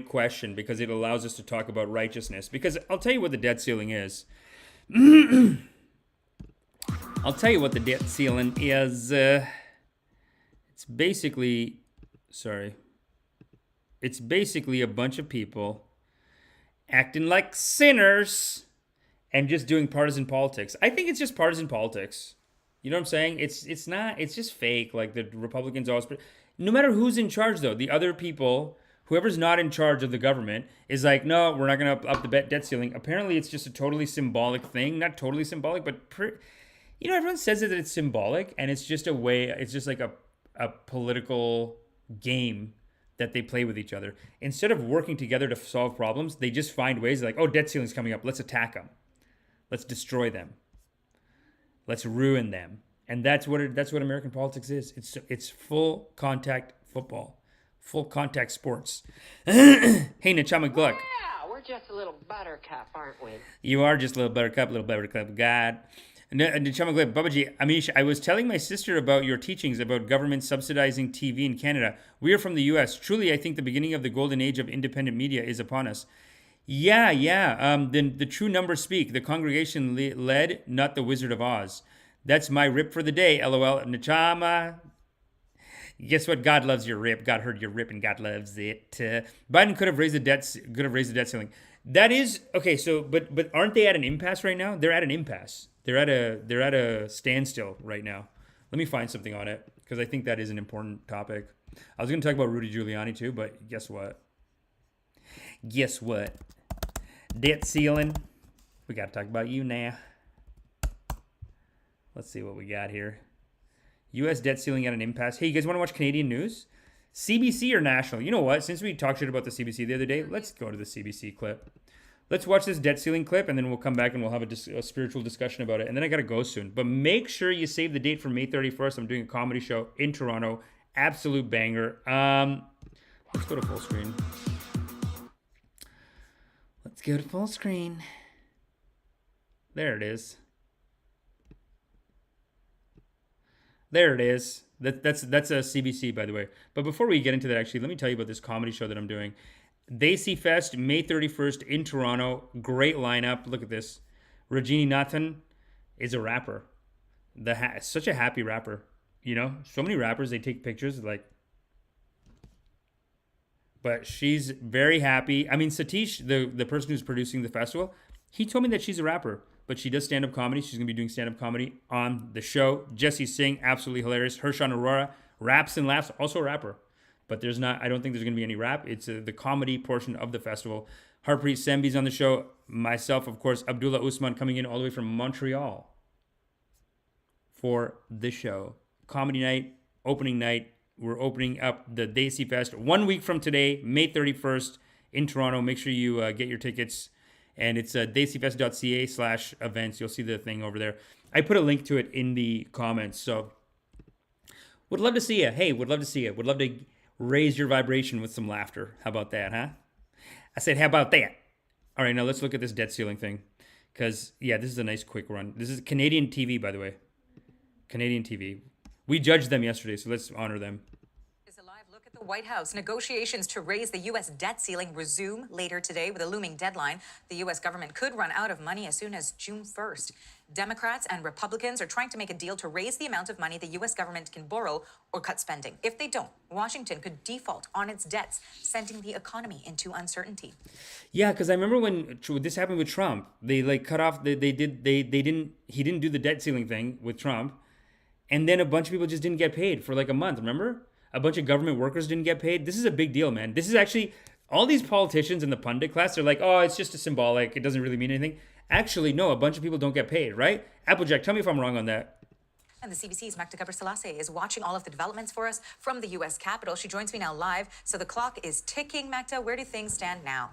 question because it allows us to talk about righteousness. Because I'll tell you what the debt ceiling is. It's basically a bunch of people acting like sinners and just doing partisan politics. I think it's just partisan politics. You know what I'm saying? It's just fake. Like the Republicans always. No matter who's in charge, though, the other people, whoever's not in charge of the government, is like, no, we're not going to up the debt ceiling. Apparently, it's just a totally symbolic thing. Not totally symbolic, but everyone says that it's symbolic, and it's just a way. It's just like a political game that they play with each other. Instead of working together to solve problems, they just find ways like, oh, debt ceiling's coming up. Let's attack them. Let's destroy them. Let's ruin them. And that's what American politics is. It's full contact football, full contact sports. Hey, Nachama Gluck. Yeah, we're just a little buttercup, aren't we? You are just a little buttercup God. Nachama Gluck, Babaji, Amish, I was telling my sister about your teachings about government subsidizing TV in Canada. We are from the U.S. Truly, I think the beginning of the golden age of independent media is upon us. Yeah. The true numbers speak. The congregation led, not the Wizard of Oz. That's my rip for the day, LOL. Nachama. Guess what? God loves your rip. God heard your rip, and God loves it. Biden could have raised the debt ceiling. That is okay. So, but aren't they at an impasse right now? They're at an impasse. They're at a standstill right now. Let me find something on it because I think that is an important topic. I was going to talk about Rudy Giuliani too, but guess what? Debt ceiling. We got to talk about you now. Let's see what we got here. U.S. debt ceiling at an impasse. Hey, you guys want to watch Canadian news? CBC or national? You know what? Since we talked shit about the CBC the other day, let's go to the CBC clip. Let's watch this debt ceiling clip, and then we'll come back and we'll have a spiritual discussion about it. And then I got to go soon. But make sure you save the date for May 31st. I'm doing a comedy show in Toronto. Absolute banger. Let's go to full screen. There it is. That's a CBC, by the way. But before we get into that, actually, let me tell you about this comedy show that I'm doing. Desifest, May 31st in Toronto. Great lineup. Look at this. Rajini Nathan is a rapper. Such a happy rapper. You know, so many rappers, they take pictures like. But she's very happy. I mean, Satish, the person who's producing the festival, he told me that she's a rapper. But she does stand-up comedy. She's going to be doing stand-up comedy on the show. Jesse Singh, absolutely hilarious. Hershan Aurora, raps and laughs, also a rapper. But I don't think there's going to be any rap. It's the comedy portion of the festival. Harpreet Sembi's on the show. Myself, of course, Abdullah Usman coming in all the way from Montreal for the show. Comedy night, opening night. We're opening up the Desifest 1 week from today, May 31st in Toronto. Make sure you get your tickets. And it's desifest.ca/events. You'll see the thing over there. I put a link to it in the comments. So would love to see you. Hey, would love to see you. Would love to raise your vibration with some laughter. How about that, huh? I said, how about that? All right, now let's look at this debt ceiling thing. Because, yeah, this is a nice quick run. This is Canadian TV, by the way. Canadian TV. We judged them yesterday, so let's honor them. Is a live look at the White House. Negotiations to raise the U.S. debt ceiling resume later today with a looming deadline. The U.S. government could run out of money as soon as June 1st. Democrats and Republicans are trying to make a deal to raise the amount of money the U.S. government can borrow or cut spending. If they don't, Washington could default on its debts, sending the economy into uncertainty. Yeah, because I remember when this happened with Trump. They like cut off. He didn't do the debt ceiling thing with Trump, and then a bunch of people just didn't get paid for like a month. Remember, a bunch of government workers didn't get paid. This is a big deal, man. This is actually all these politicians in the pundit class. They're like, oh, it's just a symbolic. It doesn't really mean anything. Actually, no, a bunch of people don't get paid, right? Applejack, tell me if I'm wrong on that. And the CBC's Magda Gabriselassie is watching all of the developments for us from the U.S. Capitol. She joins me now live. So the clock is ticking. Magda, where do things stand now?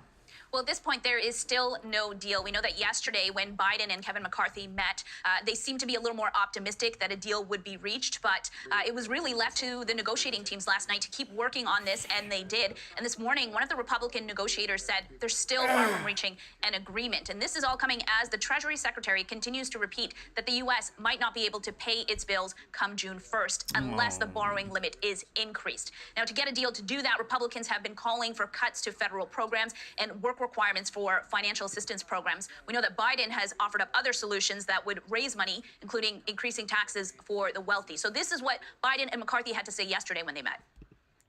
Well, at this point, there is still no deal. We know that yesterday when Biden and Kevin McCarthy met, they seemed to be a little more optimistic that a deal would be reached, but it was really left to the negotiating teams last night to keep working on this, and they did. And this morning, one of the Republican negotiators said they're still far from reaching an agreement. And this is all coming as the Treasury Secretary continues to repeat that the U.S. might not be able to pay its bills come June 1st unless the borrowing limit is increased. Now, to get a deal to do that, Republicans have been calling for cuts to federal programs and work requirements for financial assistance programs. We know that Biden has offered up other solutions that would raise money, including increasing taxes for the wealthy. So this is what Biden and McCarthy had to say yesterday when they met.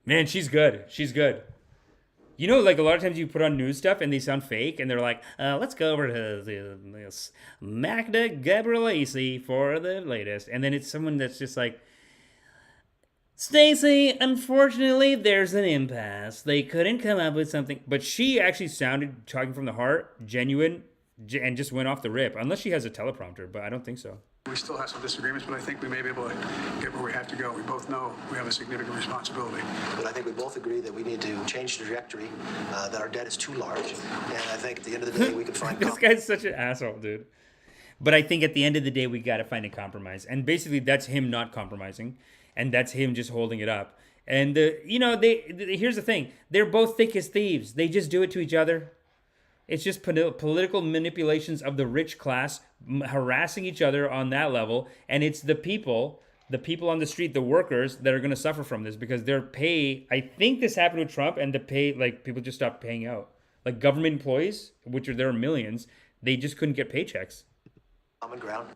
Man, she's good. She's good. You know, like a lot of times you put on news stuff and they sound fake, and they're like, let's go over to this Magda Gabriselassie for the latest. And then it's someone that's just like, Stacey, unfortunately, there's an impasse. They couldn't come up with something. But she actually sounded, talking from the heart, genuine, and just went off the rip. Unless she has a teleprompter, but I don't think so. We still have some disagreements, but I think we may be able to get where we have to go. We both know we have a significant responsibility. But I think we both agree that we need to change the trajectory, that our debt is too large. And I think at the end of the day, we can find... This guy's such an asshole, dude. But I think at the end of the day, we got to find a compromise. And basically, that's him not compromising. And that's him just holding it up. And, here's the thing. They're both thick as thieves. They just do it to each other. It's just political manipulations of the rich class harassing each other on that level. And it's the people on the street, the workers, that are going to suffer from this because their pay, I think this happened with Trump, and the pay, like, people just stopped paying out. Like government employees, there are millions, they just couldn't get paychecks. Common ground.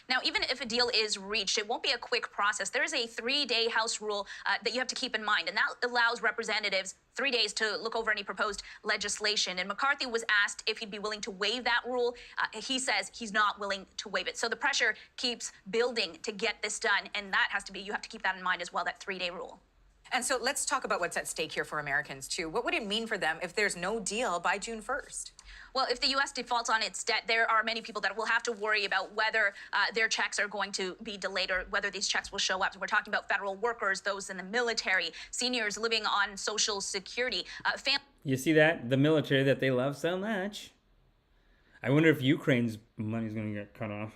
Now, even if a deal is reached, it won't be a quick process. There is a 3-day House rule that you have to keep in mind, and that allows representatives 3 days to look over any proposed legislation. And McCarthy was asked if he'd be willing to waive that rule. He says he's not willing to waive it. So the pressure keeps building to get this done, and that has to be, you have to keep that in mind as well, that 3-day rule. And so let's talk about what's at stake here for Americans, too. What would it mean for them if there's no deal by June 1st? Well, if the U.S. defaults on its debt, there are many people that will have to worry about whether their checks are going to be delayed or whether these checks will show up. We're talking about federal workers, those in the military, seniors living on Social Security. You see that? The military that they love so much. I wonder if Ukraine's money is going to get cut off.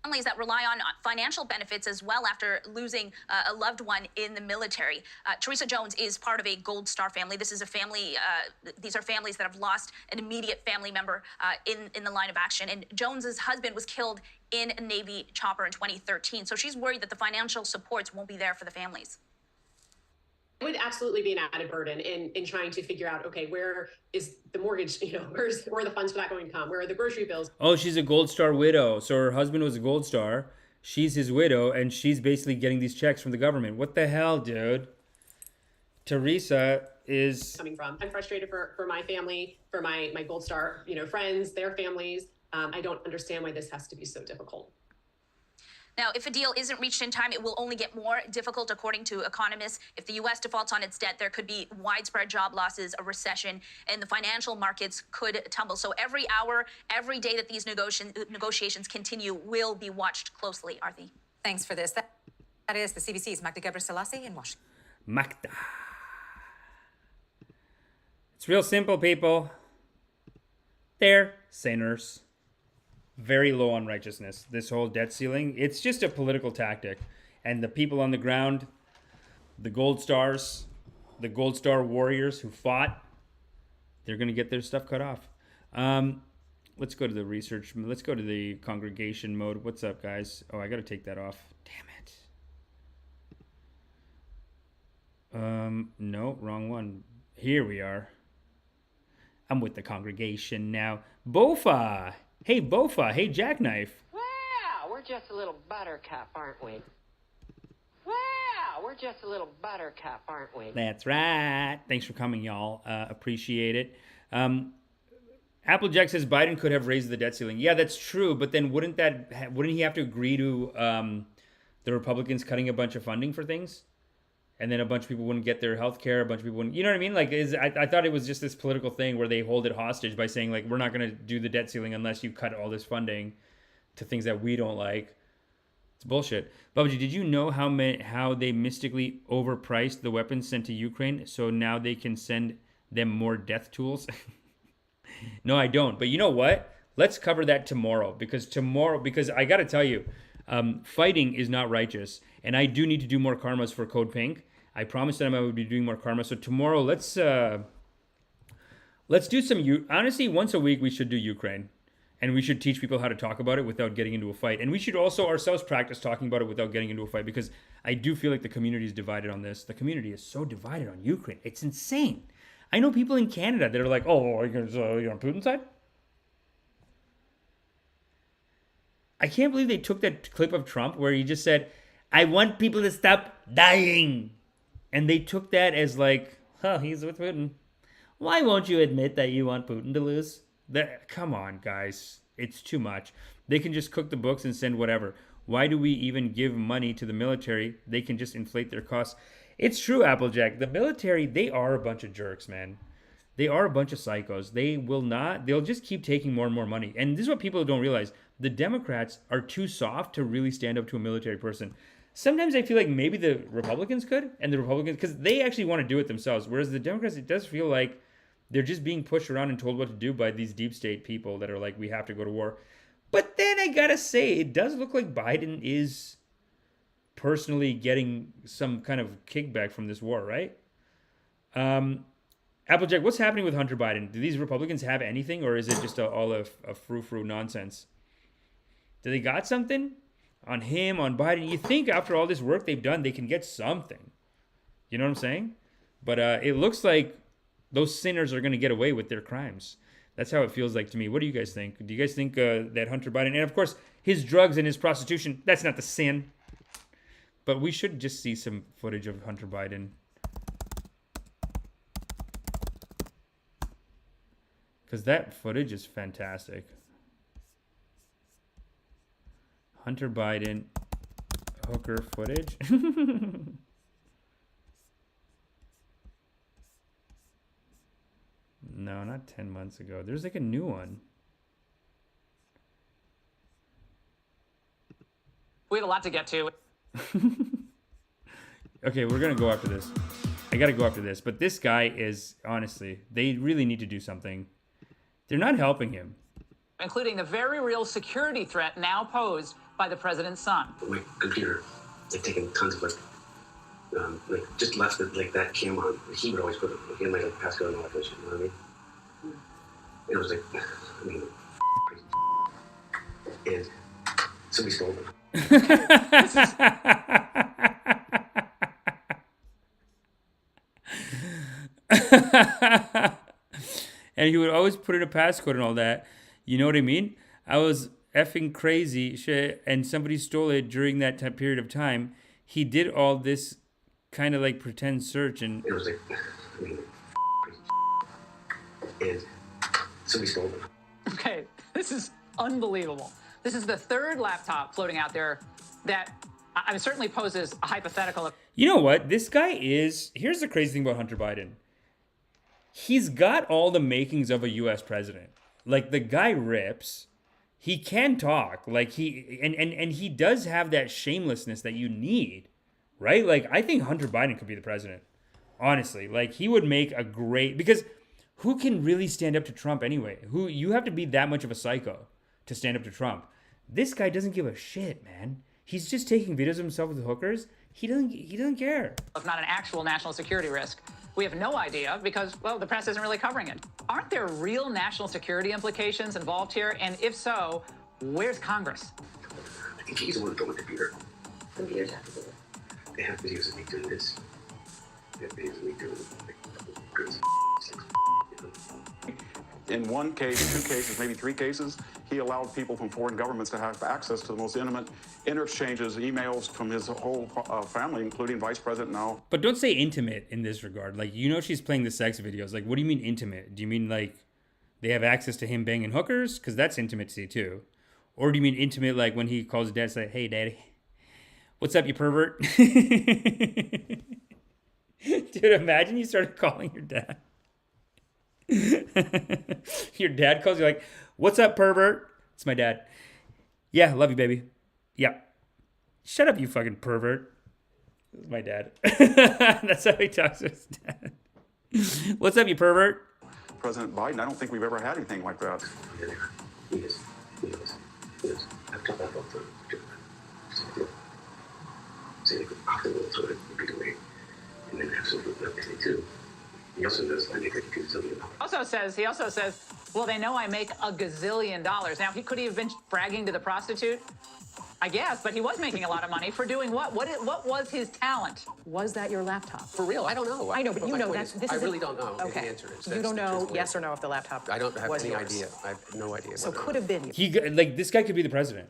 Families that rely on financial benefits as well after losing a loved one in the military. Teresa Jones is part of a Gold Star family. This is a family, these are families that have lost an immediate family member in the line of action. And Jones's husband was killed in a Navy chopper in 2013. So she's worried that the financial supports won't be there for the families. It would absolutely be an added burden in trying to figure out, okay, where is the mortgage, where are the funds for that going to come? Where are the grocery bills? Oh, she's a Gold Star widow. So her husband was a Gold Star. She's his widow, and she's basically getting these checks from the government. What the hell, dude? Teresa is... coming from. I'm frustrated for my family, for my Gold Star, friends, their families. I don't understand why this has to be so difficult. Now, if a deal isn't reached in time, it will only get more difficult, according to economists. If the U.S. defaults on its debt, there could be widespread job losses, a recession, and the financial markets could tumble. So every hour, every day that these negotiations continue will be watched closely, Arthi. Thanks for this. That is the CBC's Magda Gabriselassie in Washington. Magda. It's real simple, people. They're sinners. Very low on righteousness. This whole debt ceiling, it's just a political tactic. And the people on the ground, the Gold Stars, the Gold Star warriors who fought, they're going to get their stuff cut off. Let's go to the research. Let's go to the congregation mode. What's up, guys? Oh, I got to take that off. Damn it. No, wrong one. Here we are. I'm with the congregation now. Bofa! Hey, Bofa! Hey, Jackknife! Well, we're just a little buttercup, aren't we? Well, we're just a little buttercup, aren't we? That's right. Thanks for coming, y'all. Appreciate it. Applejack says Biden could have raised the debt ceiling. Yeah, that's true. But then wouldn't he have to agree to the Republicans cutting a bunch of funding for things? And then a bunch of people wouldn't get their health care. A bunch of people wouldn't, you know what I mean? Like, I thought it was just this political thing where they hold it hostage by saying, like, we're not going to do the debt ceiling unless you cut all this funding to things that we don't like. It's bullshit. Babaji, did you know how they mystically overpriced the weapons sent to Ukraine so now they can send them more death tools? No, I don't. But you know what? Let's cover that tomorrow because I got to tell you, fighting is not righteous. And I do need to do more karmas for Code Pink. I promised them I would be doing more karma. So tomorrow, let's do some, honestly, once a week we should do Ukraine. And we should teach people how to talk about it without getting into a fight. And we should also ourselves practice talking about it without getting into a fight because I do feel like the community is divided on this. The community is so divided on Ukraine. It's insane. I know people in Canada that are like, oh, you're on Putin's side? I can't believe they took that clip of Trump where he just said, I want people to stop dying. And they took that as like, oh, he's with Putin. Why won't you admit that you want Putin to lose? Come on, guys. It's too much. They can just cook the books and send whatever. Why do we even give money to the military? They can just inflate their costs. It's true, Applejack. The military, they are a bunch of jerks, man. They are a bunch of psychos. They'll just keep taking more and more money. And this is what people don't realize. The Democrats are too soft to really stand up to a military person. Sometimes I feel like maybe the Republicans could, because they actually want to do it themselves. Whereas the Democrats, it does feel like they're just being pushed around and told what to do by these deep state people that are like, we have to go to war. But then I gotta say, it does look like Biden is personally getting some kind of kickback from this war, right? Applejack, what's happening with Hunter Biden? Do these Republicans have anything, or is it just all a frou-frou nonsense? Do they got something on him, on Biden? You think after all this work they've done, they can get something. You know what I'm saying? But it looks like those sinners are going to get away with their crimes. That's how it feels like to me. What do you guys think? Do you guys think that Hunter Biden, and of course, his drugs and his prostitution, that's not the sin. But we should just see some footage of Hunter Biden. Because that footage is fantastic. Hunter Biden hooker footage. No, not 10 months ago. There's like a new one. We have a lot to get to. Okay, we're going to go after this. I got to go after this. But this guy is, honestly, they really need to do something. They're not helping him. Including the very real security threat now posed by the president's son. My computer, I've taken tons of just left that cam on. He would always put it, he had my passcode and all that kind of shit, you know what I mean? It was and somebody stole them. And he would always put in a passcode and all that. You know what I mean? I was effing crazy shit, and somebody stole it during that period of time. He did all this kind of like pretend search, and it was and somebody stole them. Okay, this is unbelievable. This is the third laptop floating out there that certainly poses a hypothetical. You know what? This guy is... Here's the crazy thing about Hunter Biden. He's got all the makings of a U.S. president. Like, the guy rips. He can talk. Like, and he does have that shamelessness that you need, right? Like, I think Hunter Biden could be the president. Honestly. Like, he would make a great... Because who can really stand up to Trump anyway? You have to be that much of a psycho to stand up to Trump. This guy doesn't give a shit, man. He's just taking videos of himself with hookers. He doesn't care. If not an actual national security risk. We have no idea because, well, the press isn't really covering it. Aren't there real national security implications involved here? And if so, where's Congress? I think he's the one with the computer. Computers have to do it. They have videos of me doing this. It basically doing like good In one case, 2 cases, maybe 3 cases, he allowed people from foreign governments to have access to the most intimate interchanges, emails from his whole family, including Vice President now. But don't say intimate in this regard. Like, you know she's playing the sex videos. Like, what do you mean intimate? Do you mean, like, they have access to him banging hookers? Because that's intimacy, too. Or do you mean intimate, like, when he calls his dad and says, hey, daddy, what's up, you pervert? Dude, imagine you started calling your dad. Your dad calls you like, what's up, pervert? It's my dad. Yeah, love you, baby. Yeah. Shut up, you fucking pervert. This is my dad. That's how he talks to his dad. What's up, you pervert? President Biden, I don't think we've ever had anything like that. Yes. I've talked about the say after the time you could away. And then absolutely nothing too. He also knows I make like $2 billion. He also says, well, they know I make $1 gazillion. Now, could he have been bragging to the prostitute? I guess, but he was making a lot of money for doing what? What was his talent? Was that your laptop? For real, I don't know. I know, but you know that this I is really don't know okay. the answer is. You don't know yes or no if the laptop I don't have was any yours. idea. I have no idea. So could have been. This guy could be the president.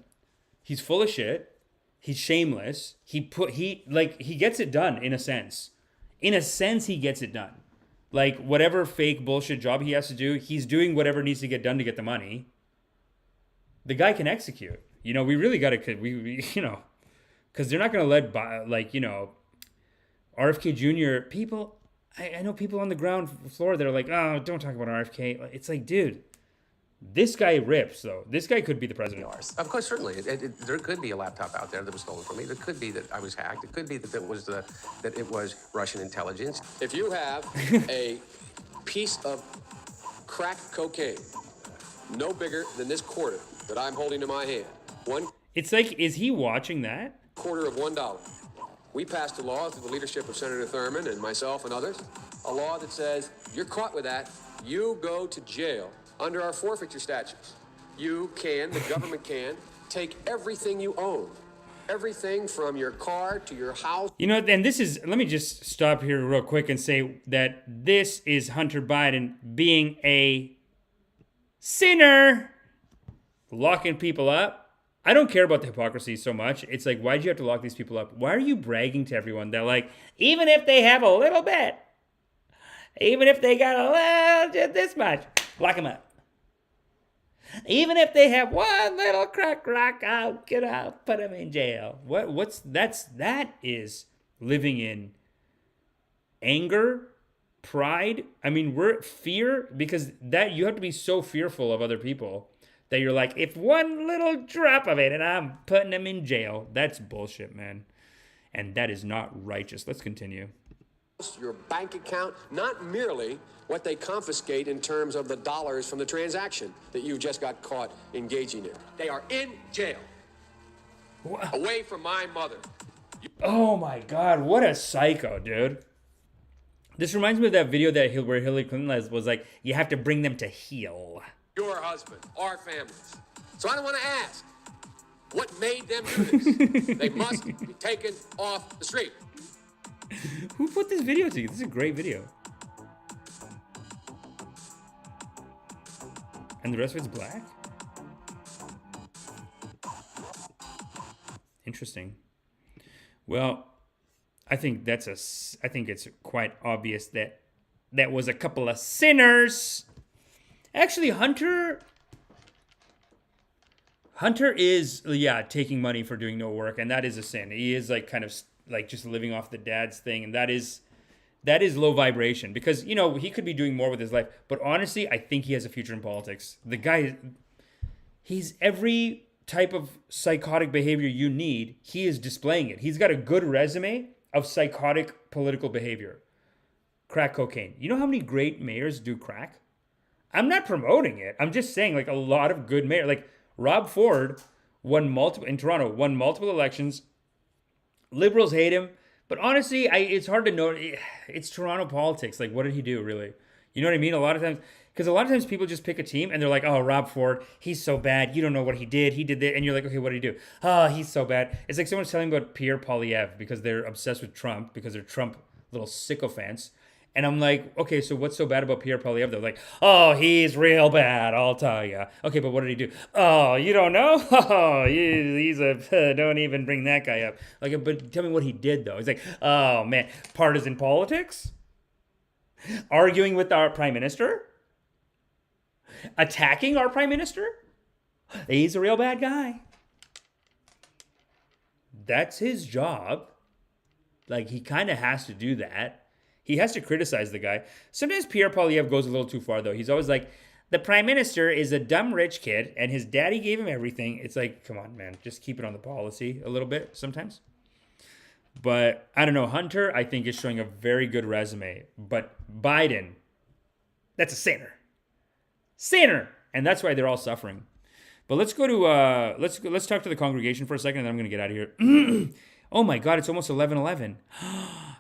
He's full of shit. He's shameless. He gets it done in a sense. In a sense, he gets it done. Like, whatever fake bullshit job he has to do, he's doing whatever needs to get done to get the money. The guy can execute. You know, we really got to, because they're not going to let, RFK Jr. people, I know people on the ground floor that are like, oh, don't talk about RFK. It's like, dude, this guy rips, though. This guy could be the president. Of course, certainly. There could be a laptop out there that was stolen from me. There could be that I was hacked. It could be that it was Russian intelligence. If you have a piece of crack cocaine, no bigger than this quarter that I'm holding in my hand, it's like, is he watching that? quarter of $1. We passed a law through the leadership of Senator Thurmond and myself and others, a law that says you're caught with that, you go to jail. Under our forfeiture statutes, the government can, take everything you own. Everything from your car to your house. You know, and let me just stop here real quick and say that this is Hunter Biden being a sinner, locking people up. I don't care about the hypocrisy so much. It's like, why'd you have to lock these people up? Why are you bragging to everyone that, like, even if they have a little bit, even if they got a little, just this much, lock them up. Even if they have one little crack rock, I'll put them in jail. That is living in anger, pride. I mean, fear, because that you have to be so fearful of other people that you're like, if one little drop of it and I'm putting them in jail. That's bullshit, man. And that is not righteous. Let's continue. Your bank account, not merely what they confiscate in terms of the dollars from the transaction that you just got caught engaging in. They are in jail. What? Away from my mother. Oh my God, what a psycho, dude. This reminds me of that video where Hillary Clinton was like, you have to bring them to heel. Your husband, our families. So I don't want to ask, what made them do this? They must be taken off the street. Who put this video together? This is a great video. And the rest of it's black? Interesting. Well, I think it's quite obvious that was a couple of sinners. Actually, Hunter is, taking money for doing no work, and that is a sin. He is like kind of like just living off the dad's thing, and that is low vibration, because he could be doing more with his life, but honestly I think he has a future in politics. The guy, he's every type of psychotic behavior you need, he is displaying it. He's got a good resume of psychotic political behavior. Crack cocaine. You know how many great mayors do crack? I'm not promoting it, I'm just saying, like, a lot of good mayors, like Rob Ford in Toronto won multiple elections. Liberals hate him, but honestly, it's hard to know. It's Toronto politics. Like, what did he do, really? You know what I mean? A lot of times people just pick a team and they're like, oh, Rob Ford, he's so bad. You don't know what he did. He did that. And you're like, okay, what did he do? Oh, he's so bad. It's like someone's telling about Pierre Poilievre because they're obsessed with Trump, because they're Trump little sycophants. And I'm like, okay, so what's so bad about Pierre Poilievre? They're like, oh, he's real bad, I'll tell you. Okay, but what did he do? Oh, you don't know? Oh, he's a, don't even bring that guy up. Like, but tell me what he did, though. He's like, oh, man, partisan politics? Arguing with our prime minister? Attacking our prime minister? He's a real bad guy. That's his job. Like, he kind of has to do that. He has to criticize the guy. Sometimes Pierre Poilievre goes a little too far, though. He's always like, the prime minister is a dumb rich kid, and his daddy gave him everything. It's like, come on, man. Just keep it on the policy a little bit sometimes. But, I don't know. Hunter, I think, is showing a very good resume. But Biden, that's a sinner. Sinner! And that's why they're all suffering. But let's go to, let's talk to the congregation for a second, and then I'm going to get out of here. Oh my God, it's almost 11:11.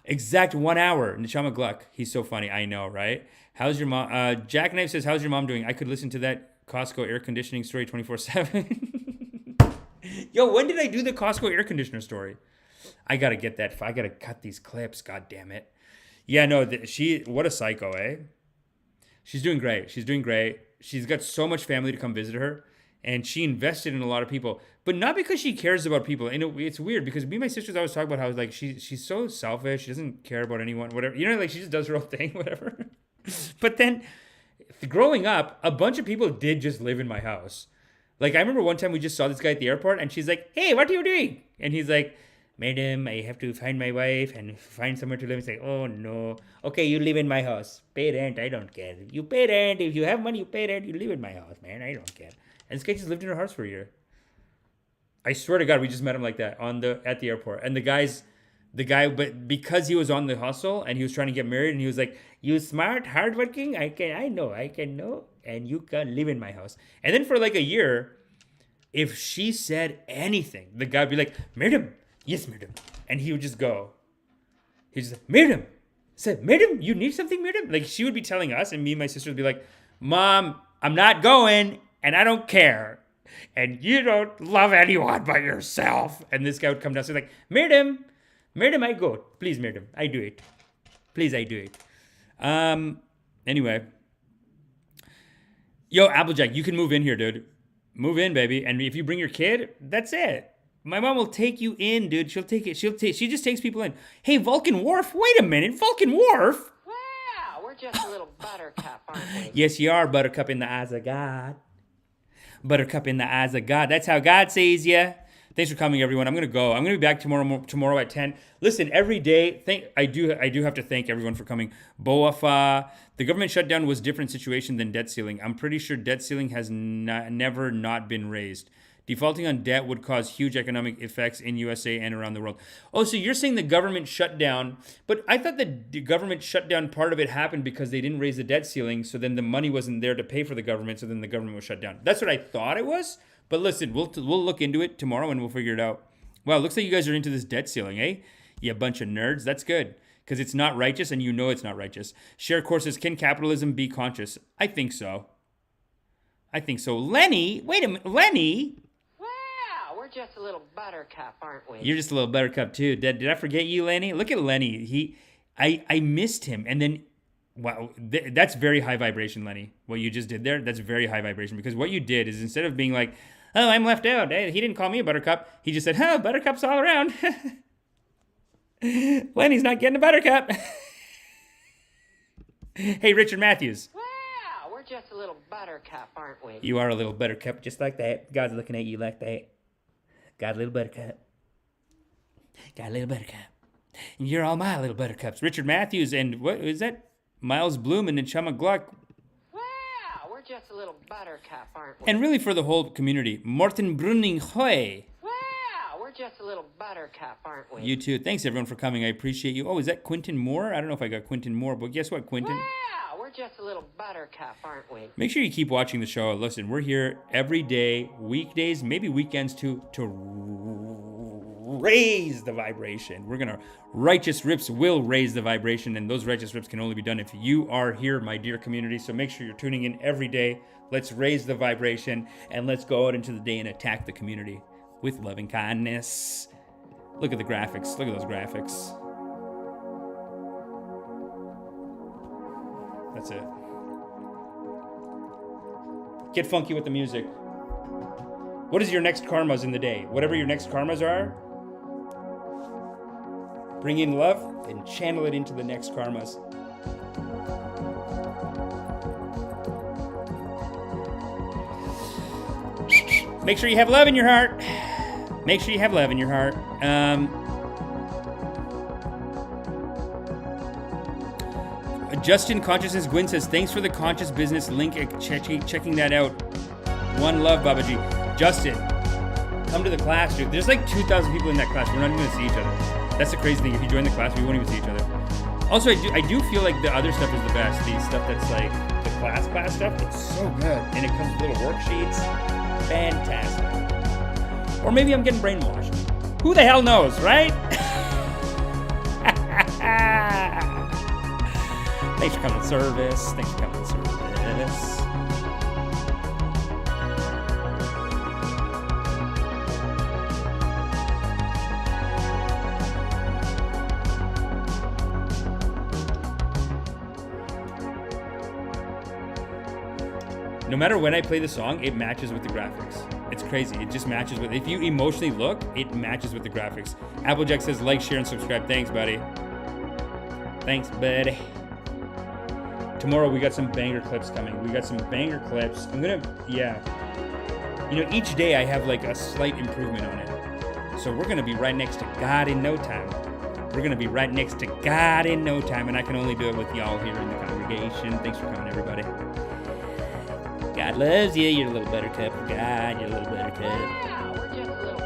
Exact 1 hour. Nechama Gluck. He's so funny. I know, right? How's your mom? Jackknife says, how's your mom doing? I could listen to that Costco air conditioning story 24/7. Yo, when did I do the Costco air conditioner story? I got to get that. I got to cut these clips. God damn it. Yeah, no, what a psycho, eh? She's doing great. She's doing great. She's got so much family to come visit her. And she invested in a lot of people, but not because she cares about people. And it's weird because me and my sisters always talk about how like she's so selfish. She doesn't care about anyone, whatever. You know, like she just does her own thing, whatever. But then growing up, a bunch of people did just live in my house. Like I remember one time we just saw this guy at the airport and she's like, hey, what are you doing? And he's like, madam, I have to find my wife and find somewhere to live. It's like, oh no. Okay, you live in my house. Pay rent, I don't care. You pay rent. If you have money, you pay rent. You live in my house, man. I don't care. And this guy just lived in her house for a year. I swear to God, we just met him like that at the airport. And the guy, but because he was on the hustle and he was trying to get married and he was like, you smart, hardworking, I can know, and you can live in my house. And then for like a year, if she said anything, the guy would be like, madam, yes, madam. And he would just go. He's just like, madam. Said, madam, you need something, madam? Like she would be telling us and me and my sister would be like, Mom, I'm not going. And I don't care. And you don't love anyone but yourself. And this guy would come downstairs like, madam, I go. Please, madam, I do it. Please, I do it. Anyway. Yo, Applejack, you can move in here, dude. Move in, baby. And if you bring your kid, that's it. My mom will take you in, dude. She'll take it. She just takes people in. Hey, Vulcan Wharf, wait a minute. Vulcan Wharf? Wow, we're just a little buttercup, aren't we? Yes, you are, buttercup in the eyes of God. Buttercup in the eyes of God. That's how God sees you. Thanks for coming, everyone. I'm going to go. I'm going to be back tomorrow at 10. Listen, every day, I do have to thank everyone for coming. BOAFA. The government shutdown was a different situation than debt ceiling. I'm pretty sure debt ceiling has never not been raised. Defaulting on debt would cause huge economic effects in USA and around the world. Oh, so you're saying the government shut down, but I thought the government shutdown part of it happened because they didn't raise the debt ceiling, so then the money wasn't there to pay for the government, so then the government was shut down. That's what I thought it was, but listen, we'll look into it tomorrow and we'll figure it out. Wow, looks like you guys are into this debt ceiling, eh? You bunch of nerds. That's good, because it's not righteous and you know it's not righteous. Share courses, can capitalism be conscious? I think so. Lenny, wait a minute, Lenny? We're just a little buttercup, aren't we? You're just a little buttercup too. Did I forget you, Lenny? Look at Lenny. I missed him, and then wow, that's very high vibration, Lenny. What you just did there, that's very high vibration, because what you did is instead of being like, oh, I'm left out. He didn't call me a buttercup. He just said, oh, buttercups all around. Lenny's not getting a buttercup. Hey, Richard Matthews. Wow, we're just a little buttercup, aren't we? You are a little buttercup, just like that. God's looking at you like that. Got a little buttercup. Got a little buttercup. And you're all my little buttercups. Richard Matthews and what is that? Miles Bloom and Nechama Gluck. Wow, we're just a little buttercup, aren't we? And really for the whole community. Morten Brunning Hoy. Wow, we're just a little buttercup, aren't we? You too. Thanks everyone for coming. I appreciate you. Oh, is that Quentin Moore? I don't know if I got Quentin Moore, but guess what, Quentin? Wow, we're just a little buttercup, aren't we? Make sure you keep watching the show. Listen, we're here every day, weekdays, maybe weekends too, to raise the vibration. Righteous Rips will raise the vibration, and those righteous rips can only be done if you are here, my dear community. So make sure you're tuning in every day. Let's raise the vibration, and let's go out into the day and attack the community with loving kindness. Look at the graphics. Look at those graphics. That's it. Get funky with the music. What is your next karmas in the day? Whatever your next karmas are, bring in love and channel it into the next karmas. Make sure you have love in your heart. Make sure you have love in your heart. Justin Consciousness Gwyn says, thanks for the conscious business link. Checking that out. One love, Babaji. Justin, come to the class, dude. There's like 2,000 people in that class. We're not even going to see each other. That's the crazy thing. If you join the class, we won't even see each other. Also, I do feel like the other stuff is the best. The stuff that's like the class stuff, it's so good. And it comes with little worksheets. Fantastic. Or maybe I'm getting brainwashed. Who the hell knows, right? Thanks for coming to service. Thanks for coming to service. No matter when I play the song, it matches with the graphics. It's crazy. It just matches with, if you emotionally look, it matches with the graphics. Applejack says like, share, and subscribe. Thanks, buddy. Thanks, buddy. Tomorrow we got some banger clips coming. We got some banger clips. You know, each day I have like a slight improvement on it. So we're gonna be right next to God in no time. We're gonna be right next to God in no time, and I can only do it with y'all here in the congregation. Thanks for coming, everybody. God loves you. You're a little buttercup for God. You're a little buttercup. Yeah, we're just a little